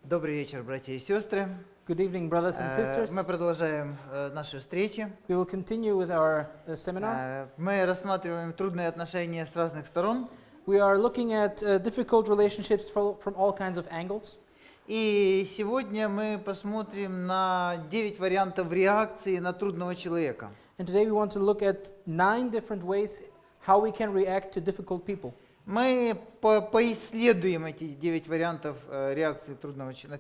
Добрый вечер, братья и сестры. Good evening, brothers and sisters. Мы продолжаем наши встречи. We will continue with our seminar. Мы рассматриваем трудные отношения с разных сторон. We are looking at difficult relationships from all kinds of angles. И сегодня мы посмотрим на 9 вариантов реакции на трудного человека. And today we want to look at 9 different ways how we can react to difficult people. Мы поисследуем эти 9 вариантов реакции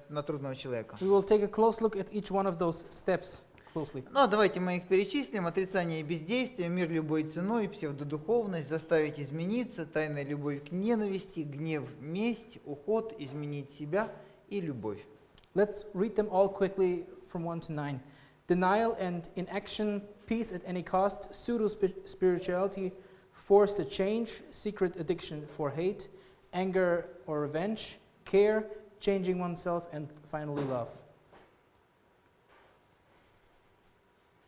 на трудного человека. We will take a close look at each one of those steps closely. Ну, давайте мы их перечислим. Отрицание и бездействие, мир любой ценой, псевдодуховность, заставить измениться, тайная любовь к ненависти, гнев, месть, уход, изменить себя и любовь. Let's read them all quickly from 1 to 9. Denial and inaction, peace at any cost, pseudo-spirituality, forced to change, secret addiction for hate, anger or revenge, care, changing oneself, and finally love.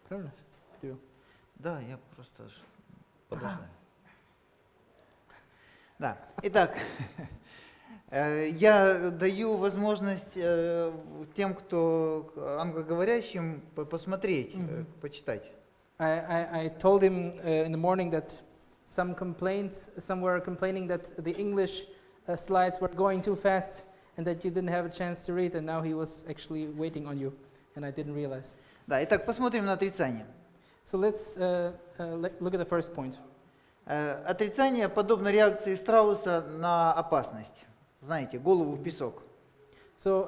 Правильно? Да, я просто подожду. Да. Итак, я даю возможность тем, кто англоговорящим, посмотреть, почитать. I told him in the morning that some were complaining that the English slides were going too fast and that you didn't have a chance to read, and now he was actually waiting on you, and I didn't realize. Да, итак, посмотрим на отрицание. So let's look at the first point. Отрицание подобно реакции страуса на опасность. Знаете, голову в песок. So,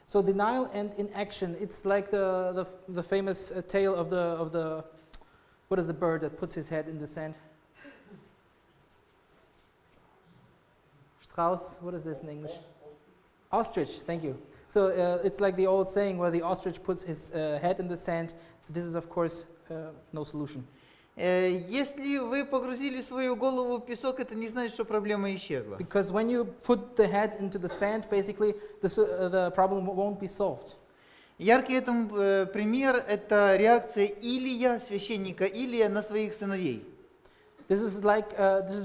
so denial and inaction. It's like the famous tale of the what is the bird that puts his head in the sand? Strauss. What is this in English? Ostrich. Thank you. So it's like the old saying where the ostrich puts his head in the sand. This is of course no solution. Если вы погрузили свою голову в песок, это не значит, что проблема исчезла. Because when you put the head into the sand, basically the problem won't be solved. Яркий этому пример – это реакция Илия, священника Илия, на своих сыновей. This is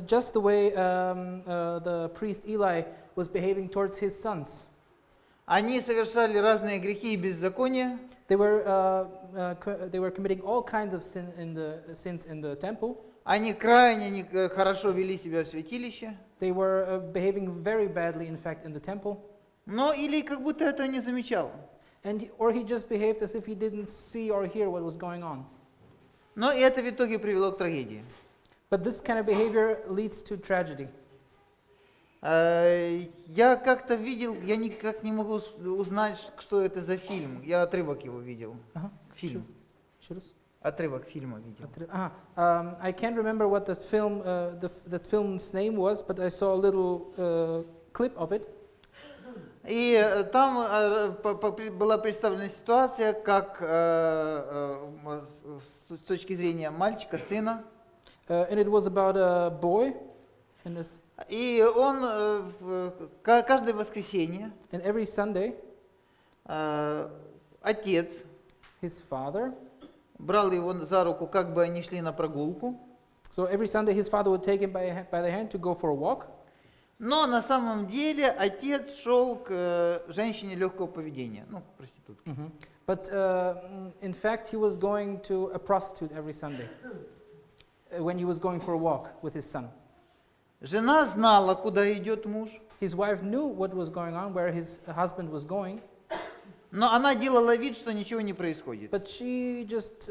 just the way the priest Eli was behaving towards his sons. Они совершали разные грехи и беззакония. They were committing all kinds of sins in the temple. Они крайне хорошо вели себя в святилище. They were behaving very badly, in fact, in the temple. Но Илий как будто этого не замечал. Or he just behaved as if he didn't see or hear what was going on. Но и это в итоге привело к трагедии. But this kind of behavior leads to tragedy. Я как-то видел, я никак не могу узнать, что это за фильм. Я отрывок его видел. Фильм. Отрывок фильма видел. I can't remember what that film's name was, but I saw a little clip of it. И там была представлена ситуация, как с точки зрения мальчика, сына. And it was about a boy. И он каждое воскресенье, and every Sunday, отец, his father, брал его за руку, как бы они шли на прогулку. So every Sunday his father would take him by the hand to go for a walk. Но на самом деле отец шел к женщине легкого поведения, ну, к проститутке. But in fact he was going to a prostitute every Sunday when he was going for a walk with his son. Жена знала, куда идет муж. His wife knew what was going on, where his husband was going. Но она делала вид, что ничего не происходит. But she just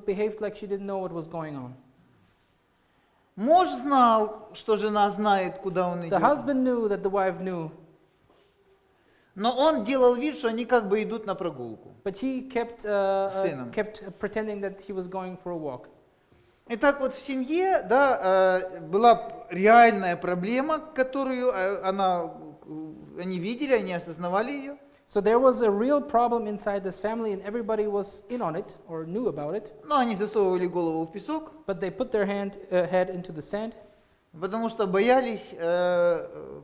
behaved like she didn't know what was going on. Муж знал, что жена знает, куда он идет. The husband knew that the wife knew. Но он делал вид, что они как бы идут на прогулку. But he kept pretending that he was going for a walk. Итак, вот в семье, да, была реальная проблема, которую они видели, они осознавали ее. So there was a real problem inside this family, and everybody was in on it or knew about it. Но они засовывали голову в песок. But they put their head into the sand. Потому что боялись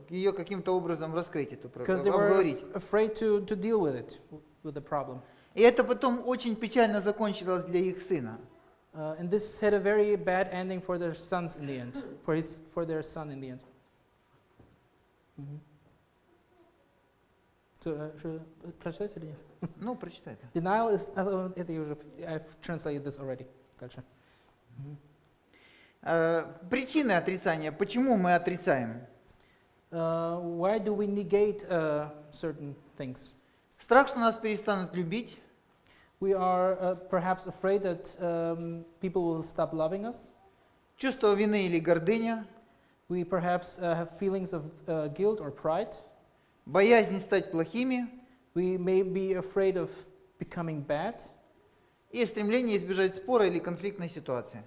ее каким-то образом раскрыть, эту проблему, обговорить. Because they were afraid to deal with it, with the problem. И это потом очень печально закончилось для их сына. And this had a very bad ending for their sons in the end, for their son in the end. So, прочитать или нет? Ну, прочитай. Denial is, это я уже, I've translated this already. Дальше. Причины отрицания. Почему мы отрицаем? Why do we negate certain things? Страх, что нас перестанут любить. We are perhaps afraid that people will stop loving us. Чувство вины или гордыня. We perhaps have feelings of guilt or pride. Боязнь стать плохими. We may be afraid of becoming bad. И стремление избежать спора или конфликтной ситуации.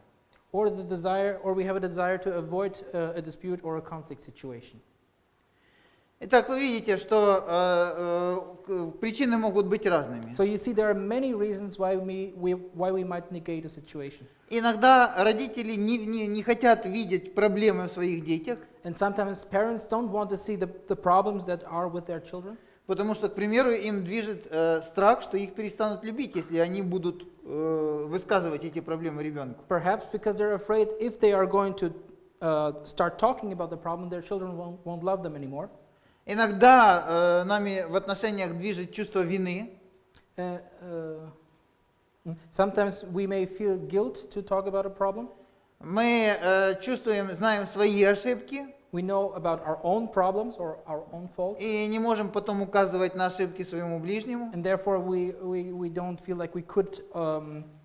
Or we have a desire to avoid a dispute or a conflict situation. Итак, вы видите, что причины могут быть разными. So you see, there are many reasons why we might negate a situation. Иногда родители не хотят видеть проблемы в своих детях, And sometimes parents don't want to see the problems that are with their children. потому что, к примеру, им движет страх, что их перестанут любить, если они будут высказывать эти проблемы ребенку. Perhaps because they're afraid if they are going to start talking about the problem, their children won't love them anymore. Иногда нами в отношениях движет чувство вины. Sometimes we may feel guilt to talk about a problem. Мы знаем свои ошибки We know about our own problems or our own faults. и не можем потом указывать на ошибки своему ближнему. And therefore we don't feel like we could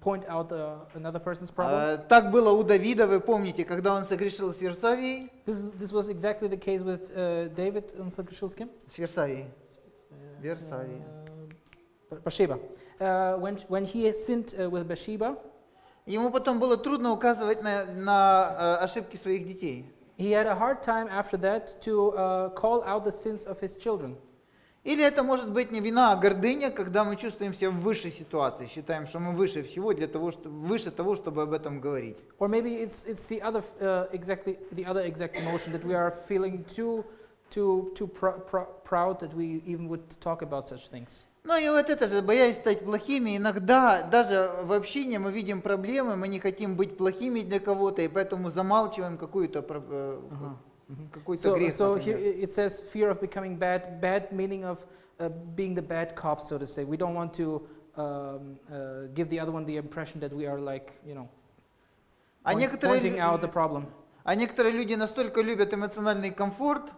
point out another person's problem. Так было у Давида, вы помните, когда он согрешил с Версавией. This was exactly the case with David and Sakashilskim. С Версавией. Версавией. Bathsheba. When he sinned with Bathsheba, Ему потом было трудно указывать на ошибки своих детей. he had a hard time after that to call out the sins of his children. Или это может быть не вина, а гордыня, когда мы чувствуем себя в высшей ситуации, считаем, что мы выше всего, выше того, чтобы об этом говорить. Or maybe it's the other exact emotion that we are feeling too proud that we even would talk about such things. Ну и вот это же, боясь стать плохими, иногда даже в общении мы видим проблемы, мы не хотим быть плохими для кого-то, и поэтому замалчиваем какой-то грех. So here it says fear of becoming bad meaning of being the bad cop, so to say. We don't want to give the other one the impression that we are like, pointing out the problem. А некоторые люди настолько любят эмоциональный комфорт,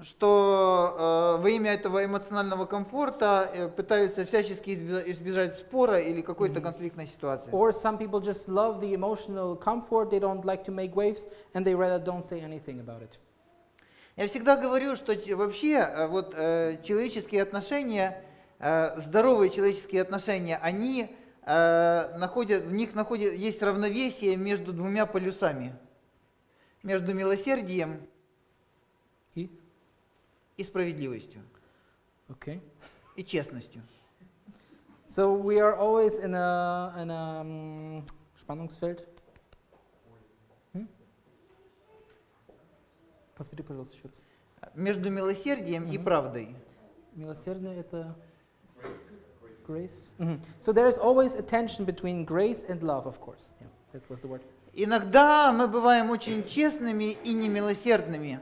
что во имя этого эмоционального комфорта пытаются всячески избежать спора или какой-то конфликтной ситуации. Or some people just love the emotional comfort, they don't like to make waves, and they rather don't say anything about it. Я всегда говорю, что вообще вот человеческие отношения, здоровые человеческие отношения, они есть равновесие между двумя полюсами, между милосердием и справедливостью, Okay. и честностью. So we are always in a Spannungsfeld. Повтори, пожалуйста, еще раз. Между милосердием и правдой. Милосердие — это grace. So there is always a tension between grace and love, of course. Yeah, that was the word. Иногда мы бываем очень честными и немилосердными.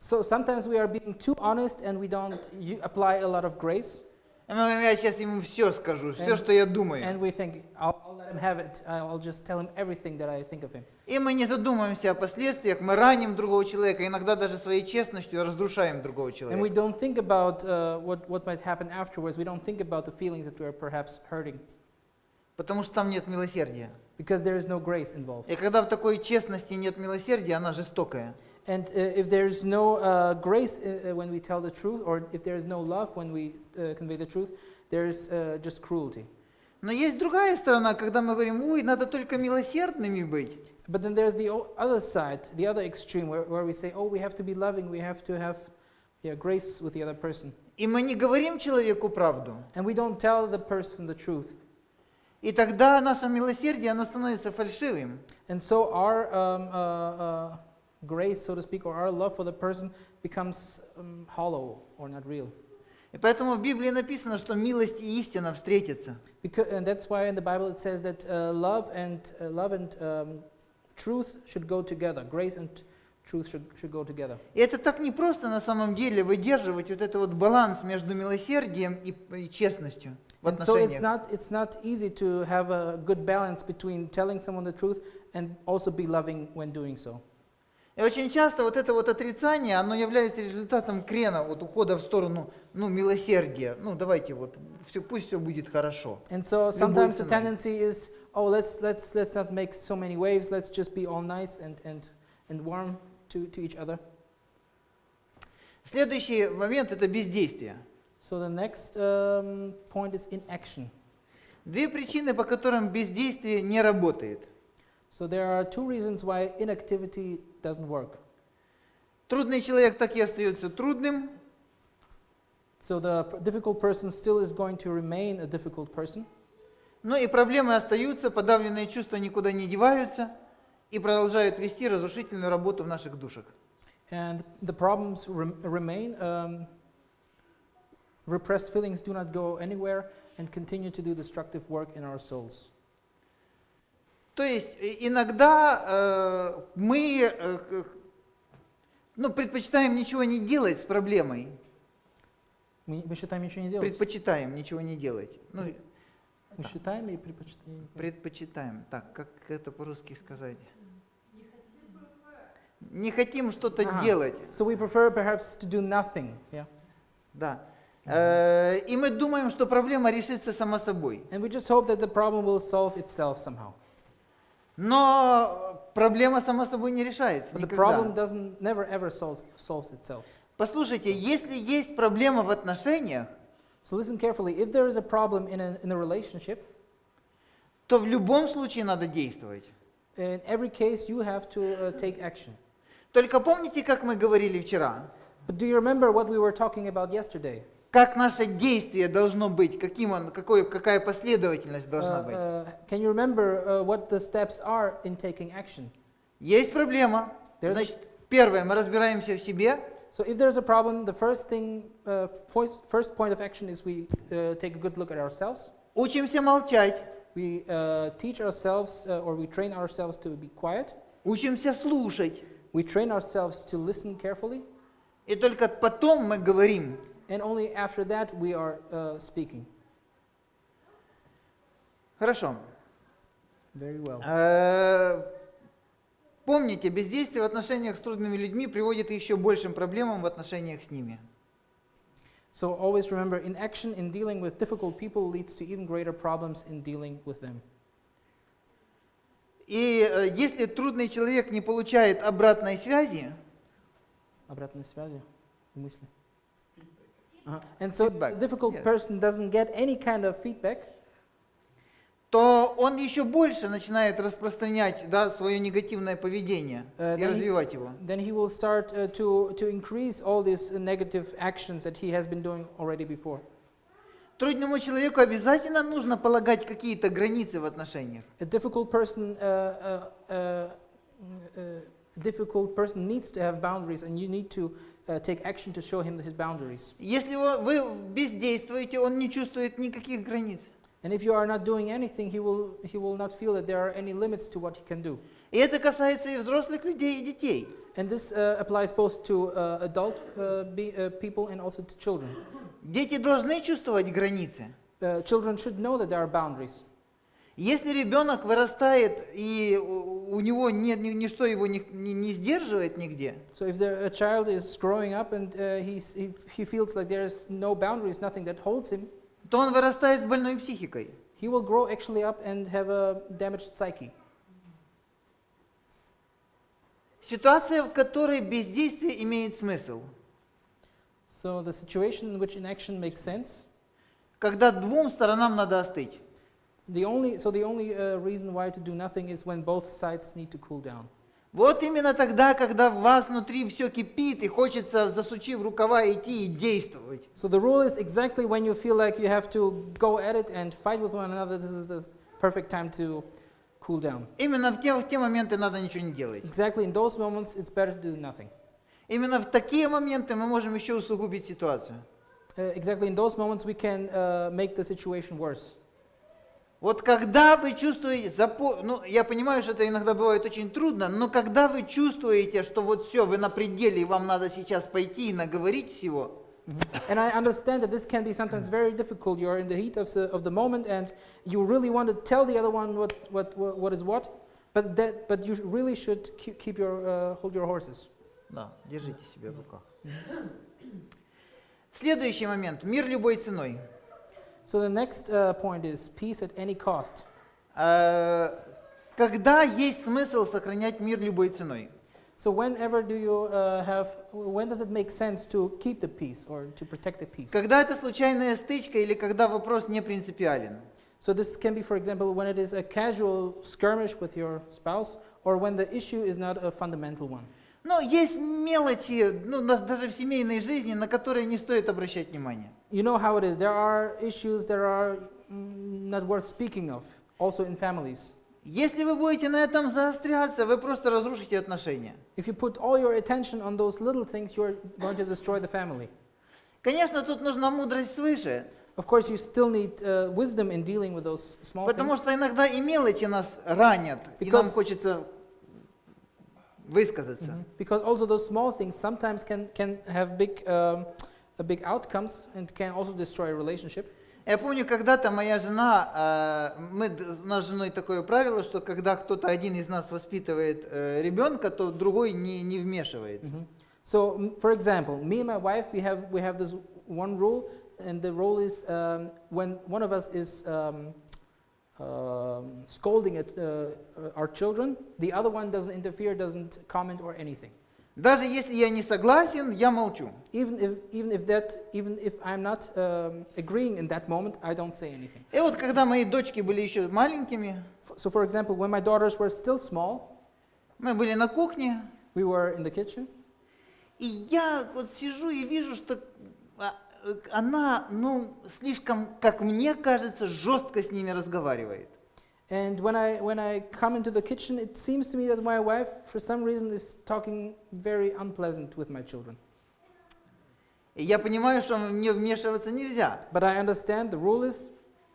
So sometimes we are being too honest and we don't apply a lot of grace. Я сейчас ему все скажу, все, что я думаю. And we think, I'll let him have it. I'll just tell him everything that I think of him. И мы не задумываемся о последствиях, мы раним другого человека, иногда даже своей честностью разрушаем другого And we человека. don't think about what might happen afterwards. We don't think about the feelings that we are perhaps hurting. Потому что там нет милосердия. Because there is no grace involved. И когда в такой честности нет милосердия, она жестокая. And if there is no grace when we tell the truth, or if there is no love when we convey the truth, there is just cruelty. Но есть другая сторона, когда мы говорим, ой, надо только милосердными быть. But then there's the other side, the other extreme, where we say, oh, we have to be loving, we have to have grace with the other person. И мы не говорим человеку правду. And we don't tell the person the truth. И тогда наше милосердие, оно становится фальшивым. And so our grace, so to speak, or our love for the person becomes hollow or not real. И поэтому в Библии написано, что милость и истина встретятся. And that's why in the Bible it says that love and truth should go together. Grace and truth should go together. И это так непросто на самом деле выдерживать вот этот вот баланс между милосердием и честностью в And so отношениях. it's not easy to have a good balance between telling someone the truth and also be loving when doing so. И очень часто вот это вот отрицание, оно является результатом крена, вот ухода в сторону, милосердия. Давайте вот, пусть все будет хорошо. And so Любой sometimes the ценой. tendency is, oh, let's not make so many waves. Let's just be all nice and warm to each other. Следующий момент – это бездействие. So the next point is inaction. Две причины, по которым бездействие не работает. So there are two reasons why inactivity doesn't work. Трудный человек так и остается трудным, So the difficult person still is going to remain a difficult person. но и проблемы остаются, подавленные чувства никуда не деваются и продолжают вести разрушительную работу в наших душах. And the problems remain. Repressed feelings do not go anywhere and continue to do destructive work in our souls. То есть иногда мы предпочитаем ничего не делать с проблемой. Мы считаем ничего не делать. Предпочитаем ничего не делать. Мы считаем и предпочитаем. Предпочитаем. Так, как это по-русски сказать? Не хотим что-то делать. So we prefer perhaps to do nothing. Yeah. Да. И мы думаем, что проблема решится сама собой. And we just hope that the problem will solve itself somehow. Но проблема сама собой не решается But the problem никогда. never ever solves itself. Послушайте, если есть проблема в отношениях, So listen carefully. If there is a problem in a relationship, то в любом случае надо действовать. in every case you have to take action. Только помните, как мы говорили вчера? But do you remember what we were talking about yesterday? Как наше действие должно быть, какая последовательность должна быть. Can you remember what the steps are in taking action? Есть проблема. There's- Значит, первое, мы разбираемся в себе. So if there's a problem, the first point of action is we take a good look at ourselves. Учимся молчать. We teach ourselves or we train ourselves to be quiet. Учимся слушать. We train ourselves to listen carefully. И только потом мы говорим. And only after that we are speaking. Хорошо. Very well. Помните, бездействие в отношениях с трудными людьми приводит к еще большим проблемам в отношениях с ними. So always remember, inaction in dealing with difficult people leads to even greater problems in dealing with them. И если трудный человек не получает обратной связи, Обратной связи, мысли. And so Feedback, the difficult yes. person doesn't get any kind of feedback, то он еще больше начинает распространять свое негативное поведение и then развивать его. then he will start to increase all these negative actions that he has been doing already before. Трудному человеку обязательно нужно полагать какие-то границы в отношениях. A difficult person needs to have boundaries, and you need to take action to show him his boundaries. Если вы бездействуете, он не чувствует никаких границ. And if you are not doing anything, he will not feel that there are any limits to what he can do. И это касается и взрослых людей, и детей. And this applies both to adult people and also to children. Дети должны чувствовать границы. Children should know that there are boundaries. Если ребенок вырастает, и у него ничто его не сдерживает нигде, So if a child is growing up and he feels like there is no boundaries, nothing that holds him, то он вырастает с больной психикой. he will grow actually up and have a damaged psyche. Ситуация, в которой бездействие имеет смысл, So the situation in which inaction makes sense, когда двум сторонам надо остыть. the only reason why to do nothing is when both sides need to cool down. Вот именно тогда, когда в вас внутри все кипит, и хочется, засучив рукава, идти и действовать. So the rule is exactly when you feel like you have to go at it and fight with one another, this is the perfect time to cool down. Именно в те моменты надо ничего не делать. Exactly in those moments, it's better to do nothing. Именно в такие моменты мы можем еще усугубить ситуацию. Exactly in those moments, we can make the situation worse. Вот когда вы чувствуете, ну, я понимаю, что это иногда бывает очень трудно, но когда вы чувствуете, что вот все, вы на пределе, и вам надо сейчас пойти и наговорить всего, And I understand that this can be sometimes very difficult. You're in the heat of the moment, and you really want to tell the other one what is what, but you really should keep your hold your horses. да, держите себя в руках. Следующий момент. Мир любой ценой. So the next point is peace at any cost. Когда есть смысл сохранять мир любой ценой? So whenever when does it make sense to keep the peace or to protect the peace? Когда это случайная стычка или когда вопрос не принципиален? So this can be, for example, when it is a casual skirmish with your spouse, or when the issue is not a fundamental one. Но есть мелочи, ну, даже в семейной жизни, на которые не стоит обращать внимание. You know how it is. There are issues that are not worth speaking of, also in families. Если вы будете на этом заостряться, вы просто разрушите отношения. If you put all your attention on those little things, you're going to destroy the family. Конечно, тут нужна мудрость свыше, Of course, you still need wisdom in dealing with those small потому things. что иногда и мелочи нас ранят, и нам Because- хочется высказаться. Because also those small things sometimes can have big outcomes and can also destroy a relationship. Я помню, когда-то моя жена, у нас с женой такое правило, что когда кто-то один из нас воспитывает ребенка, то другой не вмешивается. So, for example, me and my wife, we have this one rule, and the rule is when one of us is scolding at our children, the other one doesn't interfere, doesn't comment or anything. Даже если я не согласен, я молчу. Even if I'm not agreeing in that moment, I don't say anything. И вот когда мои дочки были еще маленькими, So, for example, when my daughters were still small, мы были на кухне, we were in the kitchen, и я вот сижу и вижу, что она, ну, слишком, как мне кажется, жестко с ними разговаривает. and when I come into the kitchen, it seems to me that my wife, for some reason, is talking very unpleasant with my children. И я понимаю, что мне вмешиваться нельзя. But I understand the rule is,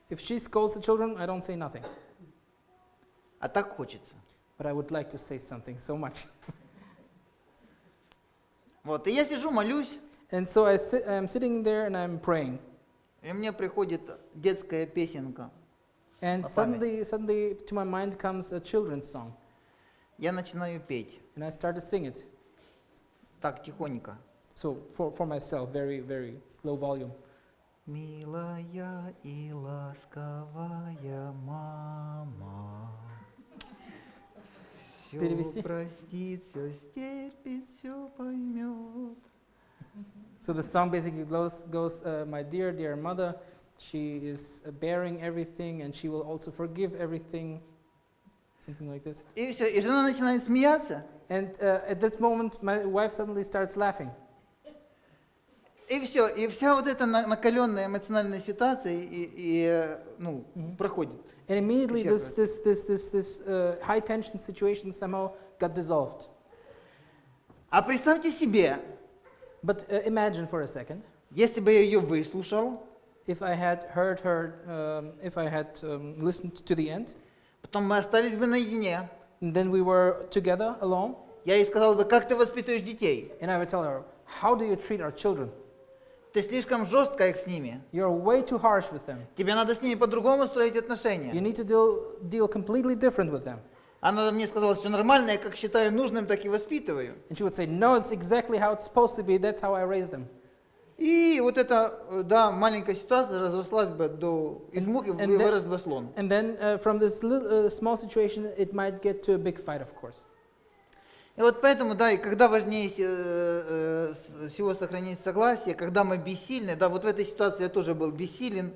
if she scolds the children, I don't say nothing. А так хочется. But I would like to say something so much. Вот, и я сижу, молюсь, And so I'm sitting there and I'm praying. и мне приходит детская песенка. And suddenly to my mind comes a children's song. Я начинаю петь, And I start to sing it. так тихонько. So for myself, very, very low volume. Милая и ласковая мама, Перевести? все простит, все стерпит, все поймет. So the song basically goes my dear mother, she is bearing everything and she will also forgive everything. Something like this. И все, и жена начинает смеяться, And at this moment, my wife suddenly starts laughing. и все, и вся вот эта накаленная эмоциональная ситуация проходит. And immediately Исчезла. this high tension situation somehow got dissolved. А представьте себе, But imagine for a second, если бы я ее выслушал, if I had heard her, if I had listened to the end, потом мы остались бы наедине, and then we were together alone, я ей сказал бы, как ты воспитываешь детей? and I would tell her, how do you treat our children? Ты слишком жесткая с ними. You're way too harsh with them. Тебе надо с ними по-другому строить You отношения. need to deal completely different with them. Она мне сказала, все нормально, я как считаю нужным, так и воспитываю. And she would say, no, it's exactly how it's supposed to be. That's how I raised them. И вот эта, да, маленькая ситуация разрослась бы из мухи And вырос бы слон. And then from this little, small situation, it might get to a big fight, of course. И вот поэтому, да, и когда важнее всего сохранить согласие, когда мы бессильны, да, вот в этой ситуации я тоже был бессилен,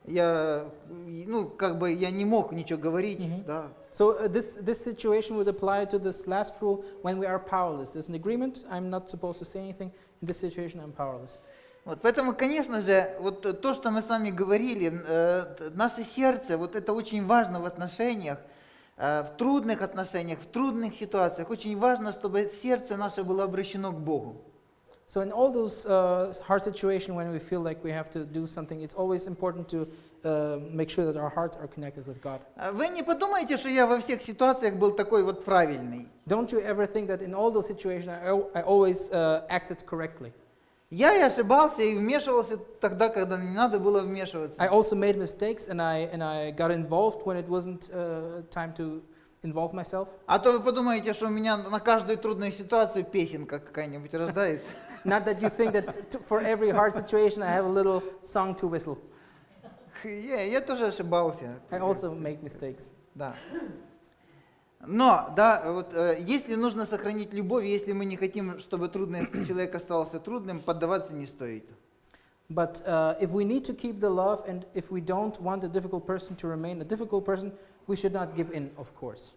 я, я не мог ничего говорить, да. So this situation would apply to this last rule when we are powerless. There's an agreement, I'm not supposed to say anything. In this situation, I'm powerless. Вот, поэтому, конечно же, вот то, что мы с вами говорили, наше сердце, вот это очень важно в отношениях, в трудных отношениях, в трудных ситуациях. Очень важно, чтобы сердце наше было обращено к Богу. So in all those hard situations when we feel like we have to do something, it's always important to make sure that our hearts are connected with God. Вы не подумайте, что я во всех ситуациях был такой вот правильный. Don't you ever think that in all those situations I always acted correctly? Я и ошибался, и вмешивался тогда, когда не надо было вмешиваться. I also made mistakes and I got involved when it wasn't time to involve myself. А то вы подумаете, что у меня на каждую трудную ситуацию песенка какая-нибудь рождается. Not that you think that for every hard situation I have a little song to whistle. Я тоже ошибался. I also make mistakes. Да. Но, да, вот если нужно сохранить любовь, если мы не хотим, чтобы трудный человек оставался трудным, поддаваться не стоит. But if we need to keep the love and if we don't want a difficult person to remain a difficult person, we should not give in, of course.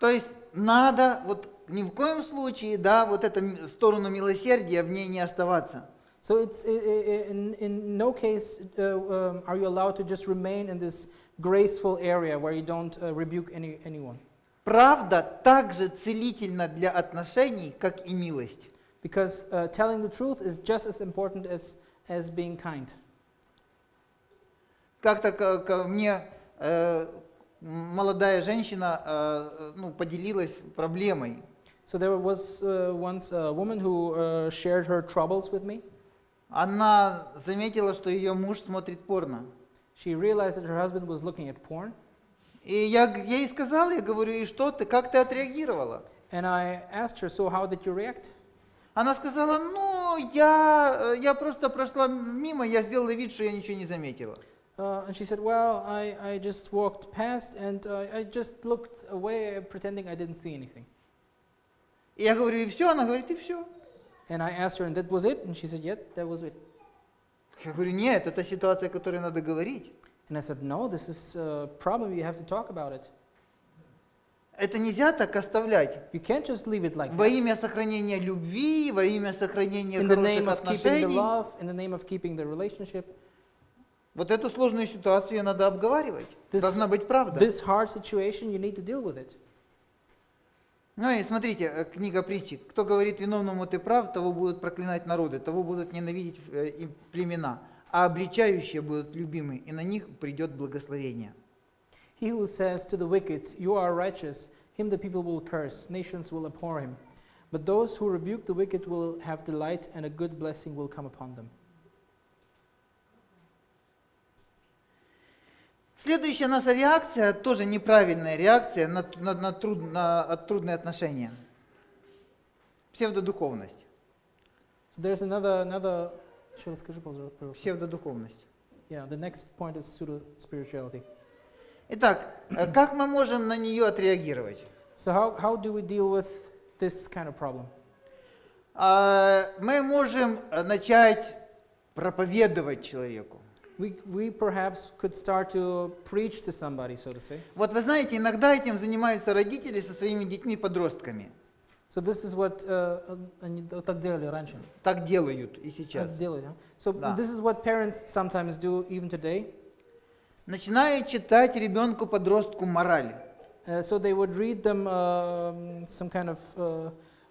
То есть надо вот ни в коем случае, да, вот эту сторону милосердия в ней не оставаться. So it's in no case are you allowed to just remain in this graceful area where you don't rebuke anyone. Правда так же целительна для отношений, как и милость. Because telling the truth is just as important as being kind. Как-то ко мне молодая женщина поделилась проблемой. So there was once a woman who shared her troubles with me. Она заметила, что ее муж смотрит порно. She realized that her husband was looking at porn. И я ей сказал, я говорю, и что ты, как ты отреагировала? And I asked her, so how did you react? Она сказала, я просто прошла мимо, я сделала вид, что я ничего не заметила. And she said, well, I just walked past and I just looked away, pretending I didn't see anything. И я говорю, и все? Она говорит, и все. And I asked her, and that was it? And she said, yeah, that was it. Я говорю, нет, это ситуация, о которой надо говорить. And I said, no, this is a problem, you have to talk about it. Это нельзя так оставлять. You can't just leave it like Во that. имя сохранения любви, во имя сохранения In the хороших name of keeping the отношений. love, in the name of keeping the relationship. Вот эту сложную ситуацию надо обговаривать. Должна быть правда. This hard situation, you need to deal with it. Ну и смотрите, книга притчи. Кто говорит виновному ты прав, того будут проклинать народы, того будут ненавидеть и племена, а обличающие будут любимы, и на них придет благословение. He who says to the wicked, you are righteous, him the people will curse, nations will abhor him. But those who rebuke the wicked will have delight, and a good blessing will come upon them. Следующая наша реакция, тоже неправильная реакция на трудные отношения. Псевдодуховность. So there's another. Псевдодуховность. Yeah, the next point is pseudo spirituality. Итак, как мы можем на нее отреагировать? So how do we deal with this kind of problem? Мы можем начать проповедовать человеку. We perhaps could start to preach to somebody, so to say. Вот вы знаете, иногда этим занимаются родители со своими детьми-подростками. So this is what они так делали раньше. Так делают и сейчас. Так делают, да? So Да. this is what parents sometimes do even today. Начинают читать ребенку-подростку мораль. So they would read them some kind of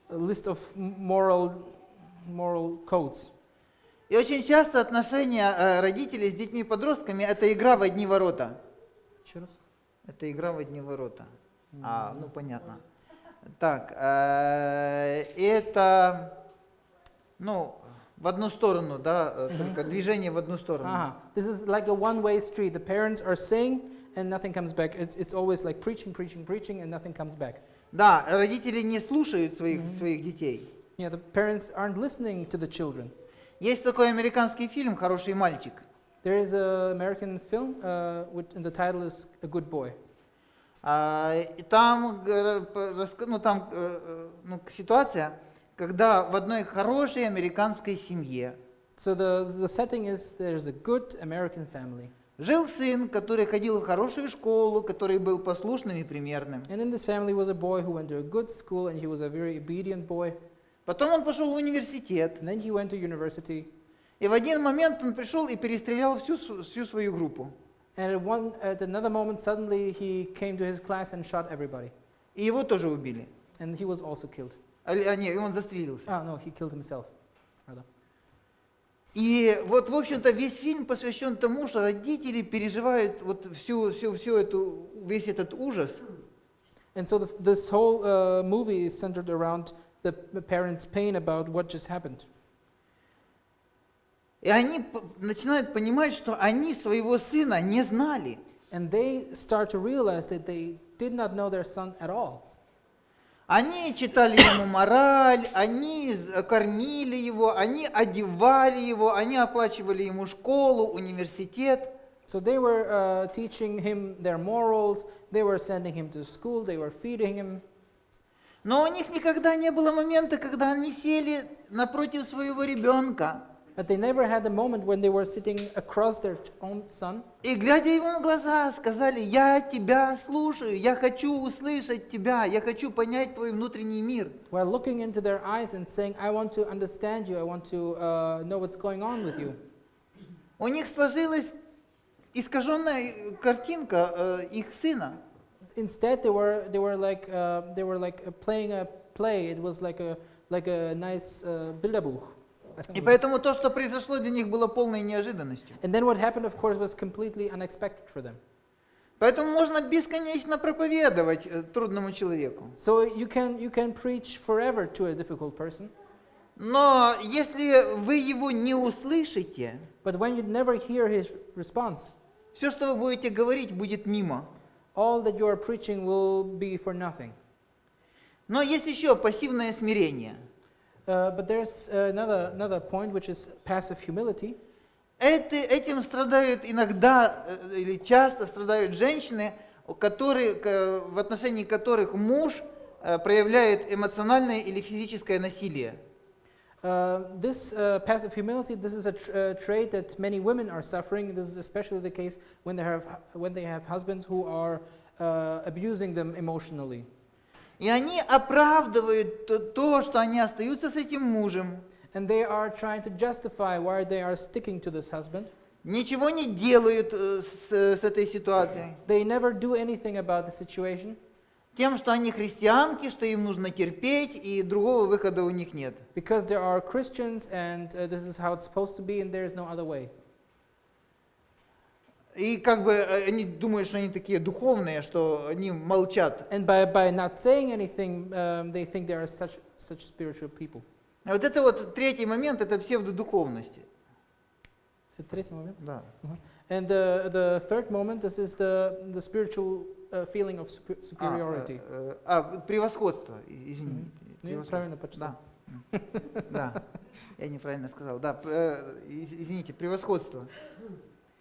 list of moral codes. И очень часто отношения родителей с детьми-подростками – это игра в одни ворота. Еще раз? Это игра в одни ворота. Понятно. Так, это, в одну сторону, да, только движение в одну сторону. This is like a one-way street. The parents are saying and nothing comes back. It's always like preaching and nothing comes back. Да, родители не слушают своих детей. Yeah, the parents aren't listening to the children. Есть такой американский фильм «Хороший мальчик». There is an American film, and the title is A Good Boy. И там, ситуация, когда в одной хорошей американской семье So the setting is there's a good American family. жил сын, который ходил в хорошую школу, который был послушным и примерным. And in this family was a boy who went to a good school and he was a very obedient boy. Потом он пошел в университет. And then he went to university. И в один момент он пришел и перестрелял всю свою группу. And at another moment, suddenly he came to his class and shot everybody. И его тоже убили. And he was also killed. Нет, он застрелился. Oh, no, he killed himself. Rather. И вот, в общем-то, весь фильм посвящен тому, что родители переживают вот весь этот ужас. And so this whole movie is centered around the parents' pain about what just happened. И они начинают понимать, что они своего сына не знали. And they start to realize that they did not know their son at all. Они читали ему мораль, они кормили его, они одевали его, они оплачивали ему школу, университет. So they were teaching him their morals, they were sending him to school, they were feeding him. Но у них никогда не было момента, когда они сели напротив своего ребенка. But they never had a moment when they were sitting across their own son. И, глядя ему в глаза, сказали: «Я тебя слушаю, я хочу услышать тебя, я хочу понять твой внутренний мир». While looking into their eyes and saying, I want to understand you, I want to know what's going on with you. У них сложилась искаженная картинка их сына. Instead, they were like playing a play. It was like a nice Bilderbuch. И поэтому то, что произошло, для них было полной неожиданностью. And then what happened, of course, was completely unexpected for them. Поэтому можно бесконечно проповедовать трудному человеку. So you can preach forever to a difficult person, Но если вы его не услышите, but when you never hear his response, все, что вы будете говорить, будет мимо. all that you are preaching will be for nothing. Но есть еще пассивное смирение. But there's another point, which is passive humility. Этим страдают иногда или часто страдают женщины, в отношении которых муж проявляет эмоциональное или физическое насилие. This passive humility, this is a trait that many women are suffering. This is especially the case when they have husbands who are abusing them emotionally. И они оправдывают то, что они остаются с этим мужем, And they are trying to justify why they are sticking to this husband. ничего не делают с этой ситуацией, They never do anything about the situation тем, что они христианки, что им нужно терпеть, и другого выхода у них нет. because they are Christians and this is how it's supposed to be and there is no other way. И как бы они думают, что они такие духовные, что они молчат. And by not saying anything, they think they are such spiritual people. А вот это вот третий момент, это псевдодуховность. Третий момент. Да. And the third moment, this is the spiritual feeling of superiority. Превосходство, извини. Ну, правильно почитал. Да. Да, я неправильно сказал. Да, извините, превосходство.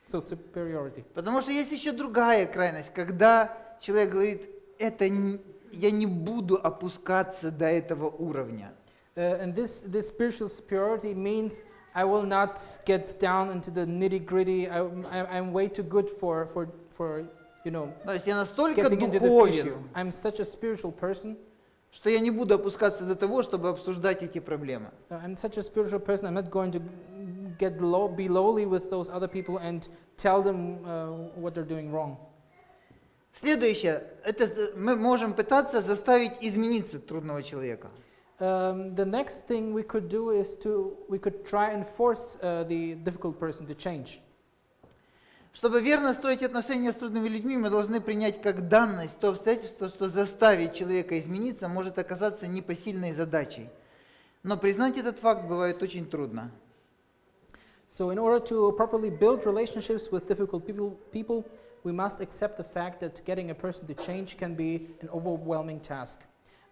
So superiority. Потому что есть еще другая крайность, когда человек говорит: я не буду опускаться до этого уровня. And this spiritual superiority means I will not get down into the nitty-gritty. I'm way too good for То есть я настолько getting into this issue. духовен, I'm such a spiritual person. что я не буду опускаться до того, чтобы обсуждать эти проблемы. I'm such a spiritual person. I'm not going to be lowly with those other people and tell them what they're doing wrong. Следующее, это мы можем пытаться заставить измениться трудного человека. The next thing we could do is we could try and force the difficult person to change. Чтобы верно строить отношения с трудными людьми, мы должны принять как данность то обстоятельство, что заставить человека измениться может оказаться непосильной задачей. Но признать этот факт бывает очень трудно. So in order to properly build relationships with difficult people, we must accept the fact that getting a person to change can be an overwhelming task.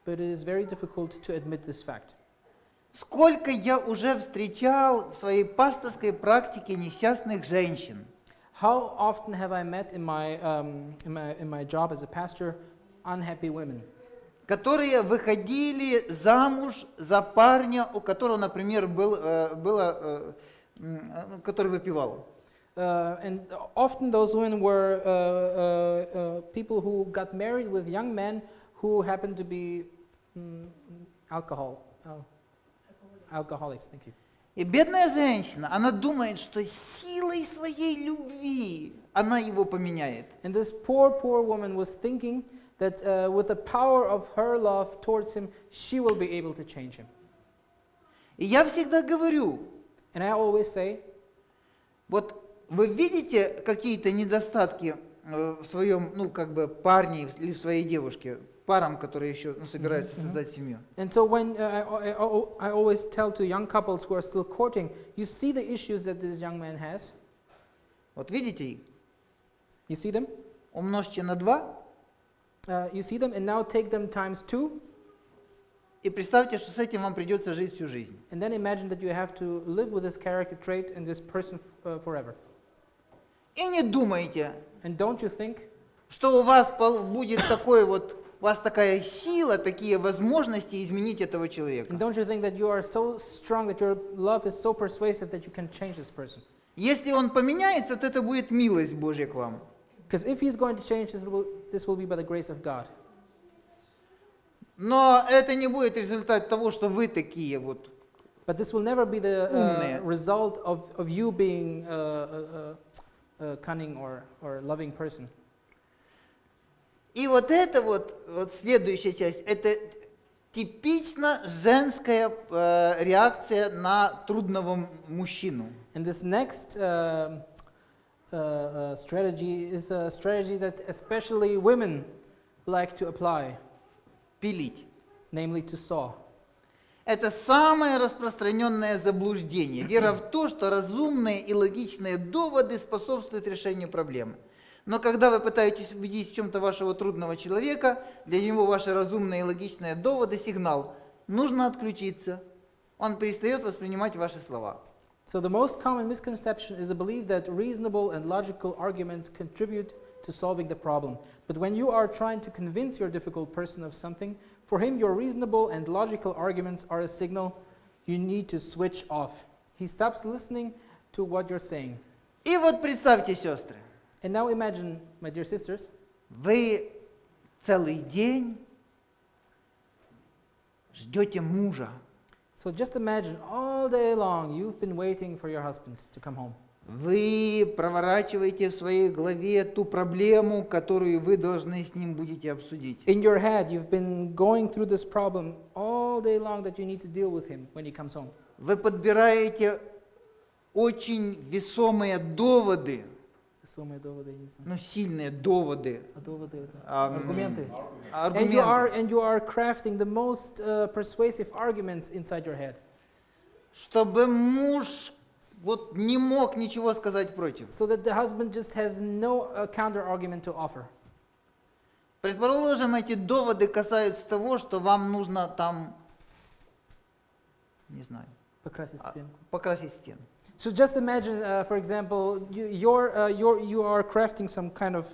But it is very difficult to admit this fact. Сколько я уже встречал в своей пасторской практике несчастных женщин, How often have I met in my job as a pastor unhappy women которые выходили замуж за парня, у которого, например, который выпивал. And often those women were people who got married with young men who happened to be alcoholics. Thank you. И бедная женщина, она думает, что силой своей любви она его поменяет. And this poor woman was thinking that with the power of her love towards him, she will be able to change him. И я всегда говорю, And I always say, вот вы видите какие-то недостатки в своем, ну, как бы, парне или в своей девушке, парам, которые еще собираются создать семью. and so when I always tell to young couples who are still courting, you see the issues that this young man has. Вот видите их? You see them? Умножьте на 2 You see them, and now take them times 2, и представьте, что с этим вам придется жить всю жизнь. and then imagine that you have to live with this character trait and this person forever. И не думайте, And don't you think что у вас будет такой вот, у вас такая сила, такие возможности изменить этого человека. And don't you think that you are so strong, that your love is so persuasive that you can change this person? Если он поменяется, то это будет милость Божья к вам. Because if he's going to change, this will be by the grace of God. Но это не будет результат того, что вы такие вот. But this will never be the Умные. result of you being a cunning or loving person. И вот это вот следующая часть, это типично женская реакция на трудного мужчину. And this next strategy is a strategy that especially women like to apply, Пилить. namely to saw. Это самое распространенное заблуждение. Вера в то, что разумные и логичные доводы способствуют решению проблемы. Но когда вы пытаетесь убедить в чем-то вашего трудного человека, для него ваши разумные и логичные доводы – сигнал. Нужно отключиться. Он перестает воспринимать ваши слова. So the most common misconception is the belief that reasonable and logical arguments contribute to solving the problem. But when you are trying to convince your difficult person of something, for him your reasonable and logical arguments are a signal you need to switch off. He stops listening to what you're saying. И вот представьте, сестры, And now imagine, my dear sisters, вы целый день ждете мужа. so just imagine all day long you've been waiting for your husband to come home. Вы проворачиваете в своей голове ту проблему, которую вы должны с ним будете обсудить. In your head, you've been going through this problem all day long that you need to deal with him when he comes home. Вы подбираете очень весомые доводы, ну, сильные доводы, Аргументы. аргументы, And you are crafting the most persuasive arguments inside your head, чтобы муж вот не мог ничего сказать против. so that the husband just has no counter argument to offer. Предположим, эти доводы касаются того, что вам нужно там, не знаю, покрасить стену. So just imagine, for example, you are crafting some kind of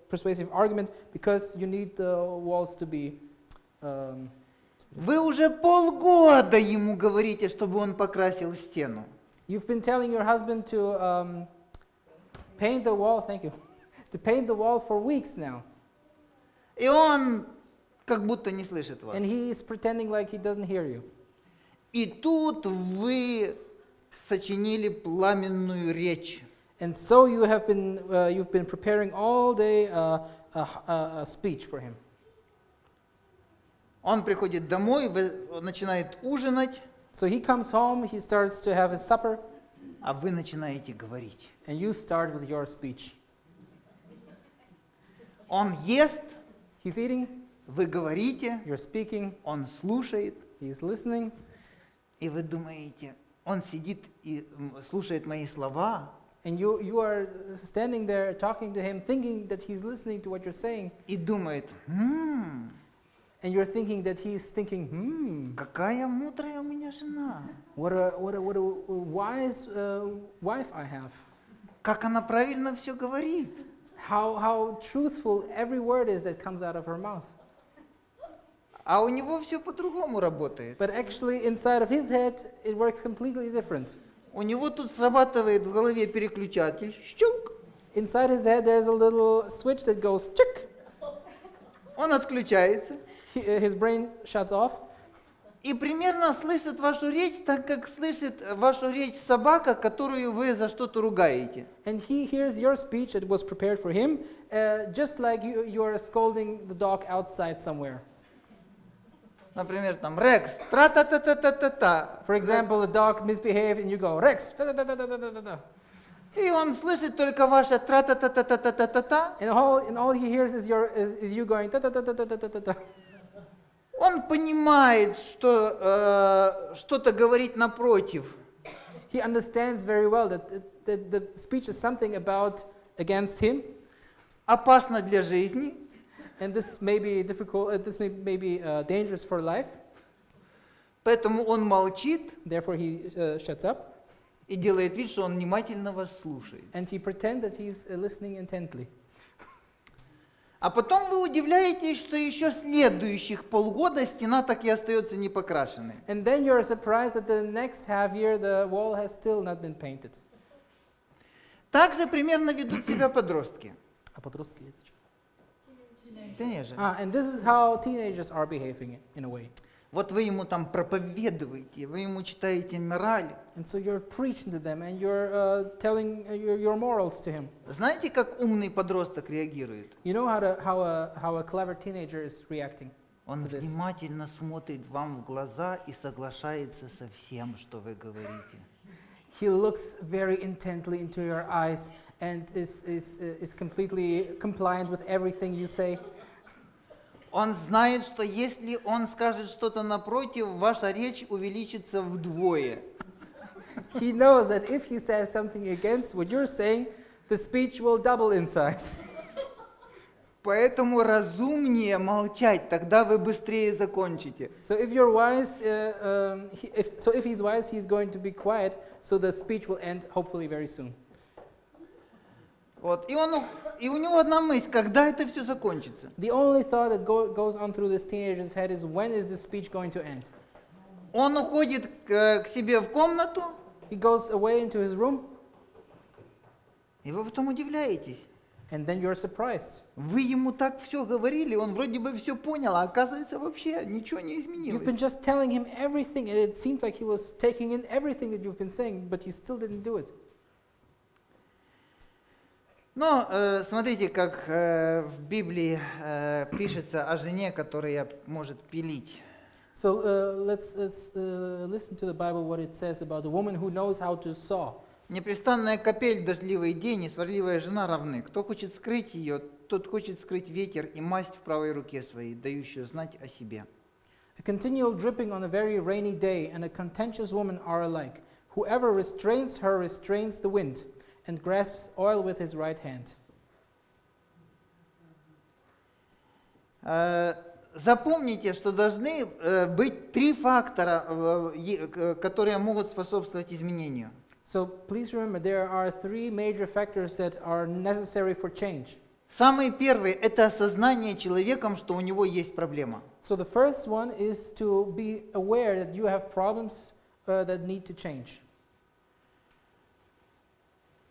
persuasive argument because you need the walls to be. Вы уже полгода ему говорите, чтобы он покрасил стену. You've been telling your husband to paint the wall. Thank you. To paint the wall for weeks now, И он как будто не слышит вас. and he is pretending like he doesn't hear you. И тут вы сочинили пламенную речь. And so you've been preparing all day a speech for him. Он приходит домой, начинает ужинать, So he comes home, he starts to have his supper, а вы начинаете говорить. and you start with your speech. Он ест, He's eating, вы говорите, you're speaking, он слушает, he's listening, и вы думаете, он сидит и слушает мои слова, and you are standing there talking to him, thinking that he's listening to what you're saying, и думает, and you're thinking that he's thinking, какая мудрая у меня жена, what a wise wife I have. как она правильно все говорит. How truthful every word is that comes out of her mouth. А у него все по-другому работает. But actually, inside of his head, it works completely different. У него тут срабатывает в голове переключатель, щелк, Inside his head, there's a little switch that goes chick. он отключается, His brain shuts off, И примерно слышит вашу речь так, как слышит вашу речь собака, которую вы за что-то ругаете. And he hears your speech that was prepared for him, just like you are scolding the dog outside somewhere. Например, там, Рекс, тра-та-та-та-та-та-та. For example, the dog misbehaved and you go, Rex, da-da-da-da-da-da-da. И он слышит только ваше тра-та-та-та-та-та-та-та. And all he hears is you going, da-da-da-da-da-da-da. Он понимает, что что-то говорить напротив. He understands very well that the speech is something against him, Опасно для жизни. and this may be difficult, this may be dangerous for life. Поэтому он молчит Therefore, he shuts up, и делает вид, что он внимательно вас слушает. and he pretends that he's listening intently. А потом вы удивляетесь, что еще следующих полгода стена так и остается не покрашенной. And then you're surprised that the next half year the wall has still not been painted. Так же примерно ведут себя подростки. А подростки это что? Конечно. And this is how teenagers are behaving in a way. Вот вы ему там проповедуете, вы ему читаете мораль. And so you're preaching to them and you're telling your morals to him. Знаете, как умный подросток реагирует? You know how a clever teenager is reacting. Он to this. внимательно смотрит вам в глаза и соглашается со всем, что вы говорите. He looks very intently into your eyes and is completely compliant with everything you say. Он знает, что если он скажет что-то напротив, ваша речь увеличится вдвое. He knows that if he says something against what you're saying, the speech will double in size. Поэтому разумнее молчать, тогда вы быстрее закончите. So if you're wise, if he's wise, he's going to be quiet, so the speech will end hopefully very soon. Вот. И у него одна мысль, когда это все закончится. The only thought that goes on through this teenager's head is, when is this speech going to end? Он уходит к себе в комнату, He goes away into his room, и вы потом удивляетесь. and then you're surprised. Вы ему так все говорили, он вроде бы все понял, а оказывается вообще ничего не изменилось. You've been just telling him everything, and it seemed like he was taking in everything that you've been saying, but he still didn't do it. Но смотрите, как в Библии пишется о жене, которая может пилить. So let's listen to the Bible, what it says about the woman who knows how to saw. Непрестанная копель, дождливый день и сварливая жена равны. Кто хочет скрыть ее, тот хочет скрыть ветер и масть в правой руке своей, дающую знать о себе. A continual dripping on a very rainy day and a contentious woman are alike. Whoever restrains her restrains the wind, and grasps oil with his right hand. Запомните, что должны быть три фактора, которые могут способствовать изменению. So please remember, there are three major factors that are necessary for change. Самый первый – это осознание человеком, что у него есть проблема. So the first one is to be aware that you have problems that need to change.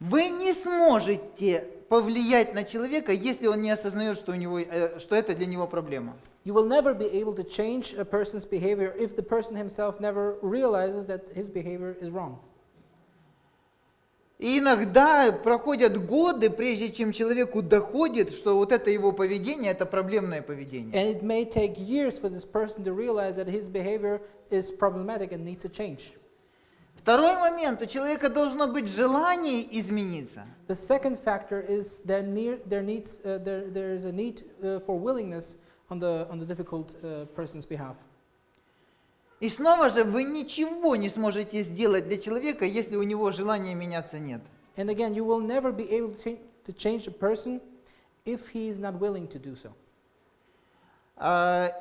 Вы не сможете повлиять на человека, если он не осознает, что это для него проблема. You will never be able to change a person's behavior if the person himself never realizes that his behavior is wrong. И иногда проходят годы, прежде чем человеку доходит, что вот это его поведение – это проблемное поведение. And it may take years for this person to realize that his behavior is problematic and needs to change. Второй момент, у человека должно быть желание измениться. The second factor is that there is a need for willingness on the difficult person's behalf. И снова же вы ничего не сможете сделать для человека, если у него желания меняться нет. And again, you will never be able to change a person if he is not willing to do so.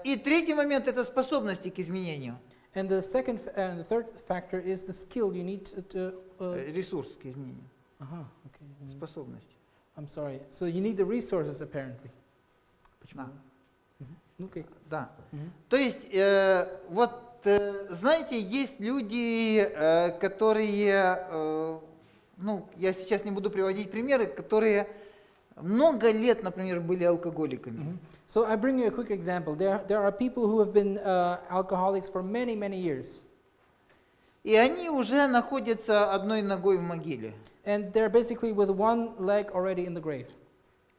И третий момент – это способности к изменению. And the third factor is the skill you need to. Ресурс к изменению. Okay. Способность. I'm sorry. So you need the resources apparently. Да. Okay. Да. Mhm. То есть, знаете, есть люди, которые, я сейчас не буду приводить примеры, которые много лет, например, были алкоголиками. Mhm. So I bring you a quick example. There are people who have been alcoholics for many, many years. И они уже находятся одной ногой в могиле. And they're basically with one leg already in the grave.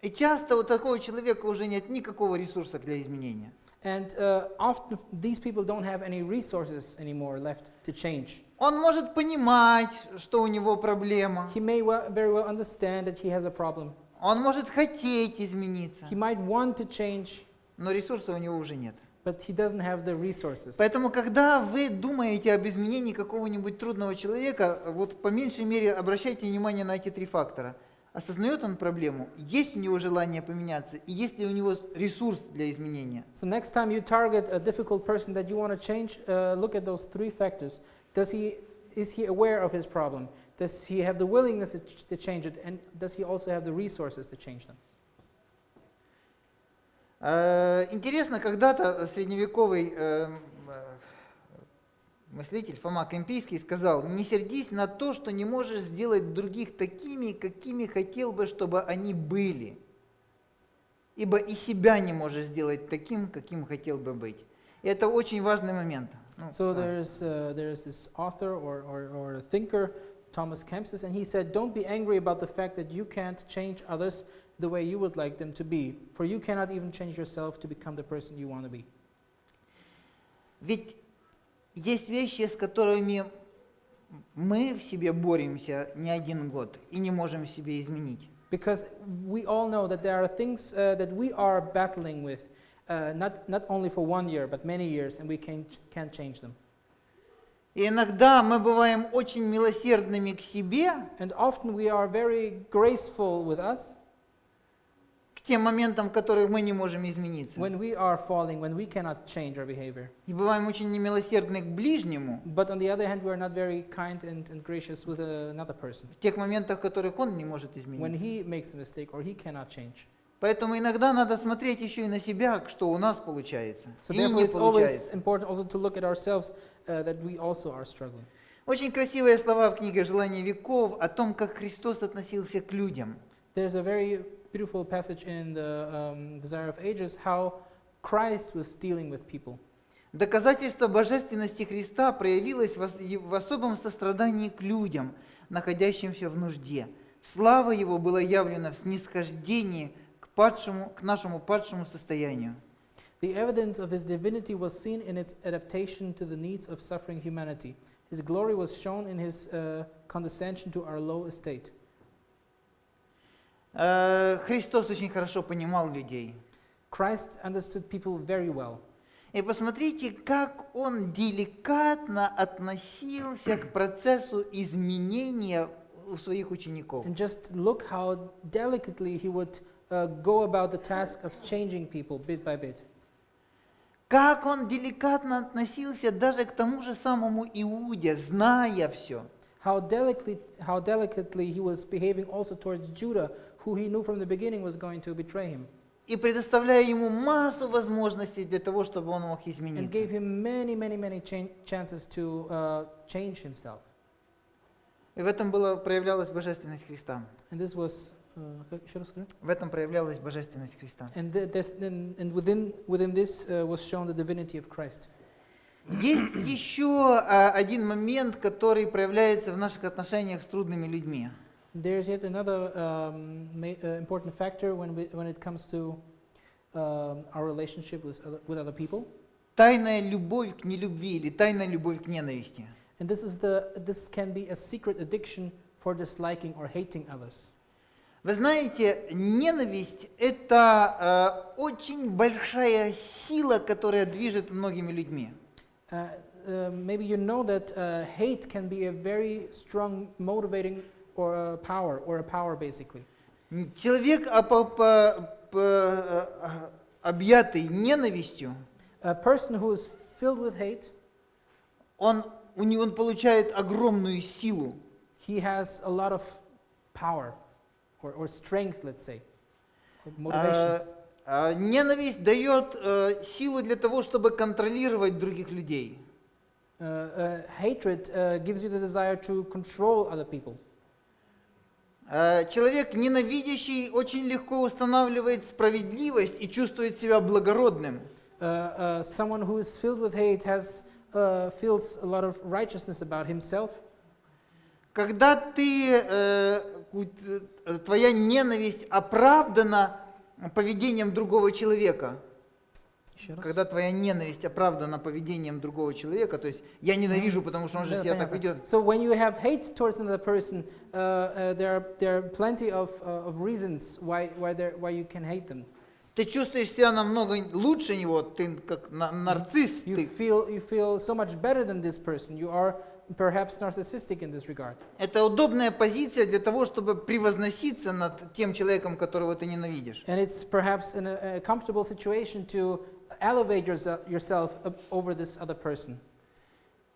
И часто у такого человека уже нет никакого ресурса для изменения. And often these people don't have any resources anymore left to change. Он может понимать, что у него проблема. He may very well understand that he has a problem. Он может хотеть измениться, He might want to change, но ресурса у него уже нет. but he doesn't have the resources. Поэтому, когда вы думаете об изменении какого-нибудь трудного человека, вот по меньшей мере обращайте внимание на эти 3 фактора. Осознает он проблему, есть у него желание поменяться, и есть ли у него ресурс для изменения. So next time you target a difficult person that you want to change, look at those 3 factors. Is he aware of his problem? Does he have the willingness to change it? And does he also have the resources to change them? Интересно, когда-то средневековый мыслитель Фома Кемпийский сказал: «Не сердись на то, что не можешь сделать других такими, какими хотел бы, чтобы они были, ибо и себя не можешь сделать таким, каким хотел бы быть». И это очень важный момент. So there's this author or thinker, Thomas Kempis, and he said, don't be angry about the fact that you can't change others the way you would like them to be, for you cannot even change yourself to become the person you want to be. Ведь есть вещи, с которыми мы в себе боремся не 1 год и не можем в себе изменить. Because we all know that there are things that we are battling with, not only for 1 year, but many years, and we can't change them. И иногда мы бываем очень милосердными к себе, And often we are very graceful with us к тем моментам, в которых мы не можем измениться. when we are falling, when we cannot change our behavior. И бываем очень немилосердны к ближнему But on the other hand, we are not very kind and gracious with another person в тех моментах, в которых он не может when измениться. he makes a mistake or he cannot change. Поэтому иногда надо смотреть еще и на себя, что у нас получается So и therefore, не it's always получается. important also to look at ourselves that we also are struggling. Очень красивые слова в книге «Желание веков» о том, как Христос относился к людям. There's a very beautiful passage in the Desire of Ages how Christ was dealing with people. Доказательство божественности Христа проявилось в особом сострадании к людям, находящимся в нужде. Слава Его была явлена в снисхождении к нашему падшему состоянию. The evidence of his divinity was seen in its adaptation to the needs of suffering humanity. His glory was shown in his condescension to our low estate. Христос очень хорошо понимал людей. Christ understood people very well. И посмотрите, как Он деликатно относился к процессу изменения у своих учеников. And just look how delicately he would go about the task of changing people bit by bit. Как Он деликатно относился даже к тому же самому Иуде, зная все. How delicately he was behaving also towards Judah, who he knew from the beginning was going to betray him. И предоставляя ему массу возможностей для того, чтобы он мог And измениться. gave him many chances to change himself. И в этом проявлялась божественность Христа. And this was, еще раз скажи? В этом проявлялась божественность Христа. And within this was shown the divinity of Christ. Есть еще один момент, который проявляется в наших отношениях с трудными людьми. There's yet another important factor when it comes to our relationship with other people. Тайная любовь к нелюбви или тайная любовь к ненависти. And this can be a secret addiction for disliking or hating others. Вы знаете, ненависть – это очень большая сила, которая движет многими людьми. Maybe you know that hate can be a very strong motivating or a power basically. Человек, объятый ненавистью, A person who is filled with hate, он получает огромную силу. he has a lot of power or strength, let's say, or motivation. Ненависть дает силу для того, чтобы контролировать других людей. Hatred gives you the desire to control other people. Человек, ненавидящий, очень легко устанавливает справедливость и чувствует себя благородным. Someone who is filled with hate feels a lot of righteousness about himself. Когда твоя ненависть оправдана поведением другого человека, Еще раз. когда твоя ненависть оправдана поведением другого человека, то есть я ненавижу, потому что он же Да, себя так понятно. ведет. So when you have hate towards another person, there are plenty of reasons why you can hate them. Ты чувствуешь себя намного лучше него, ты как нарцисс. You feel so much better than this person. You are perhaps narcissistic in this regard. Это удобная позиция для того, чтобы превозноситься над тем человеком, которого ты ненавидишь. And it's perhaps a comfortable situation to elevate yourself over this other person.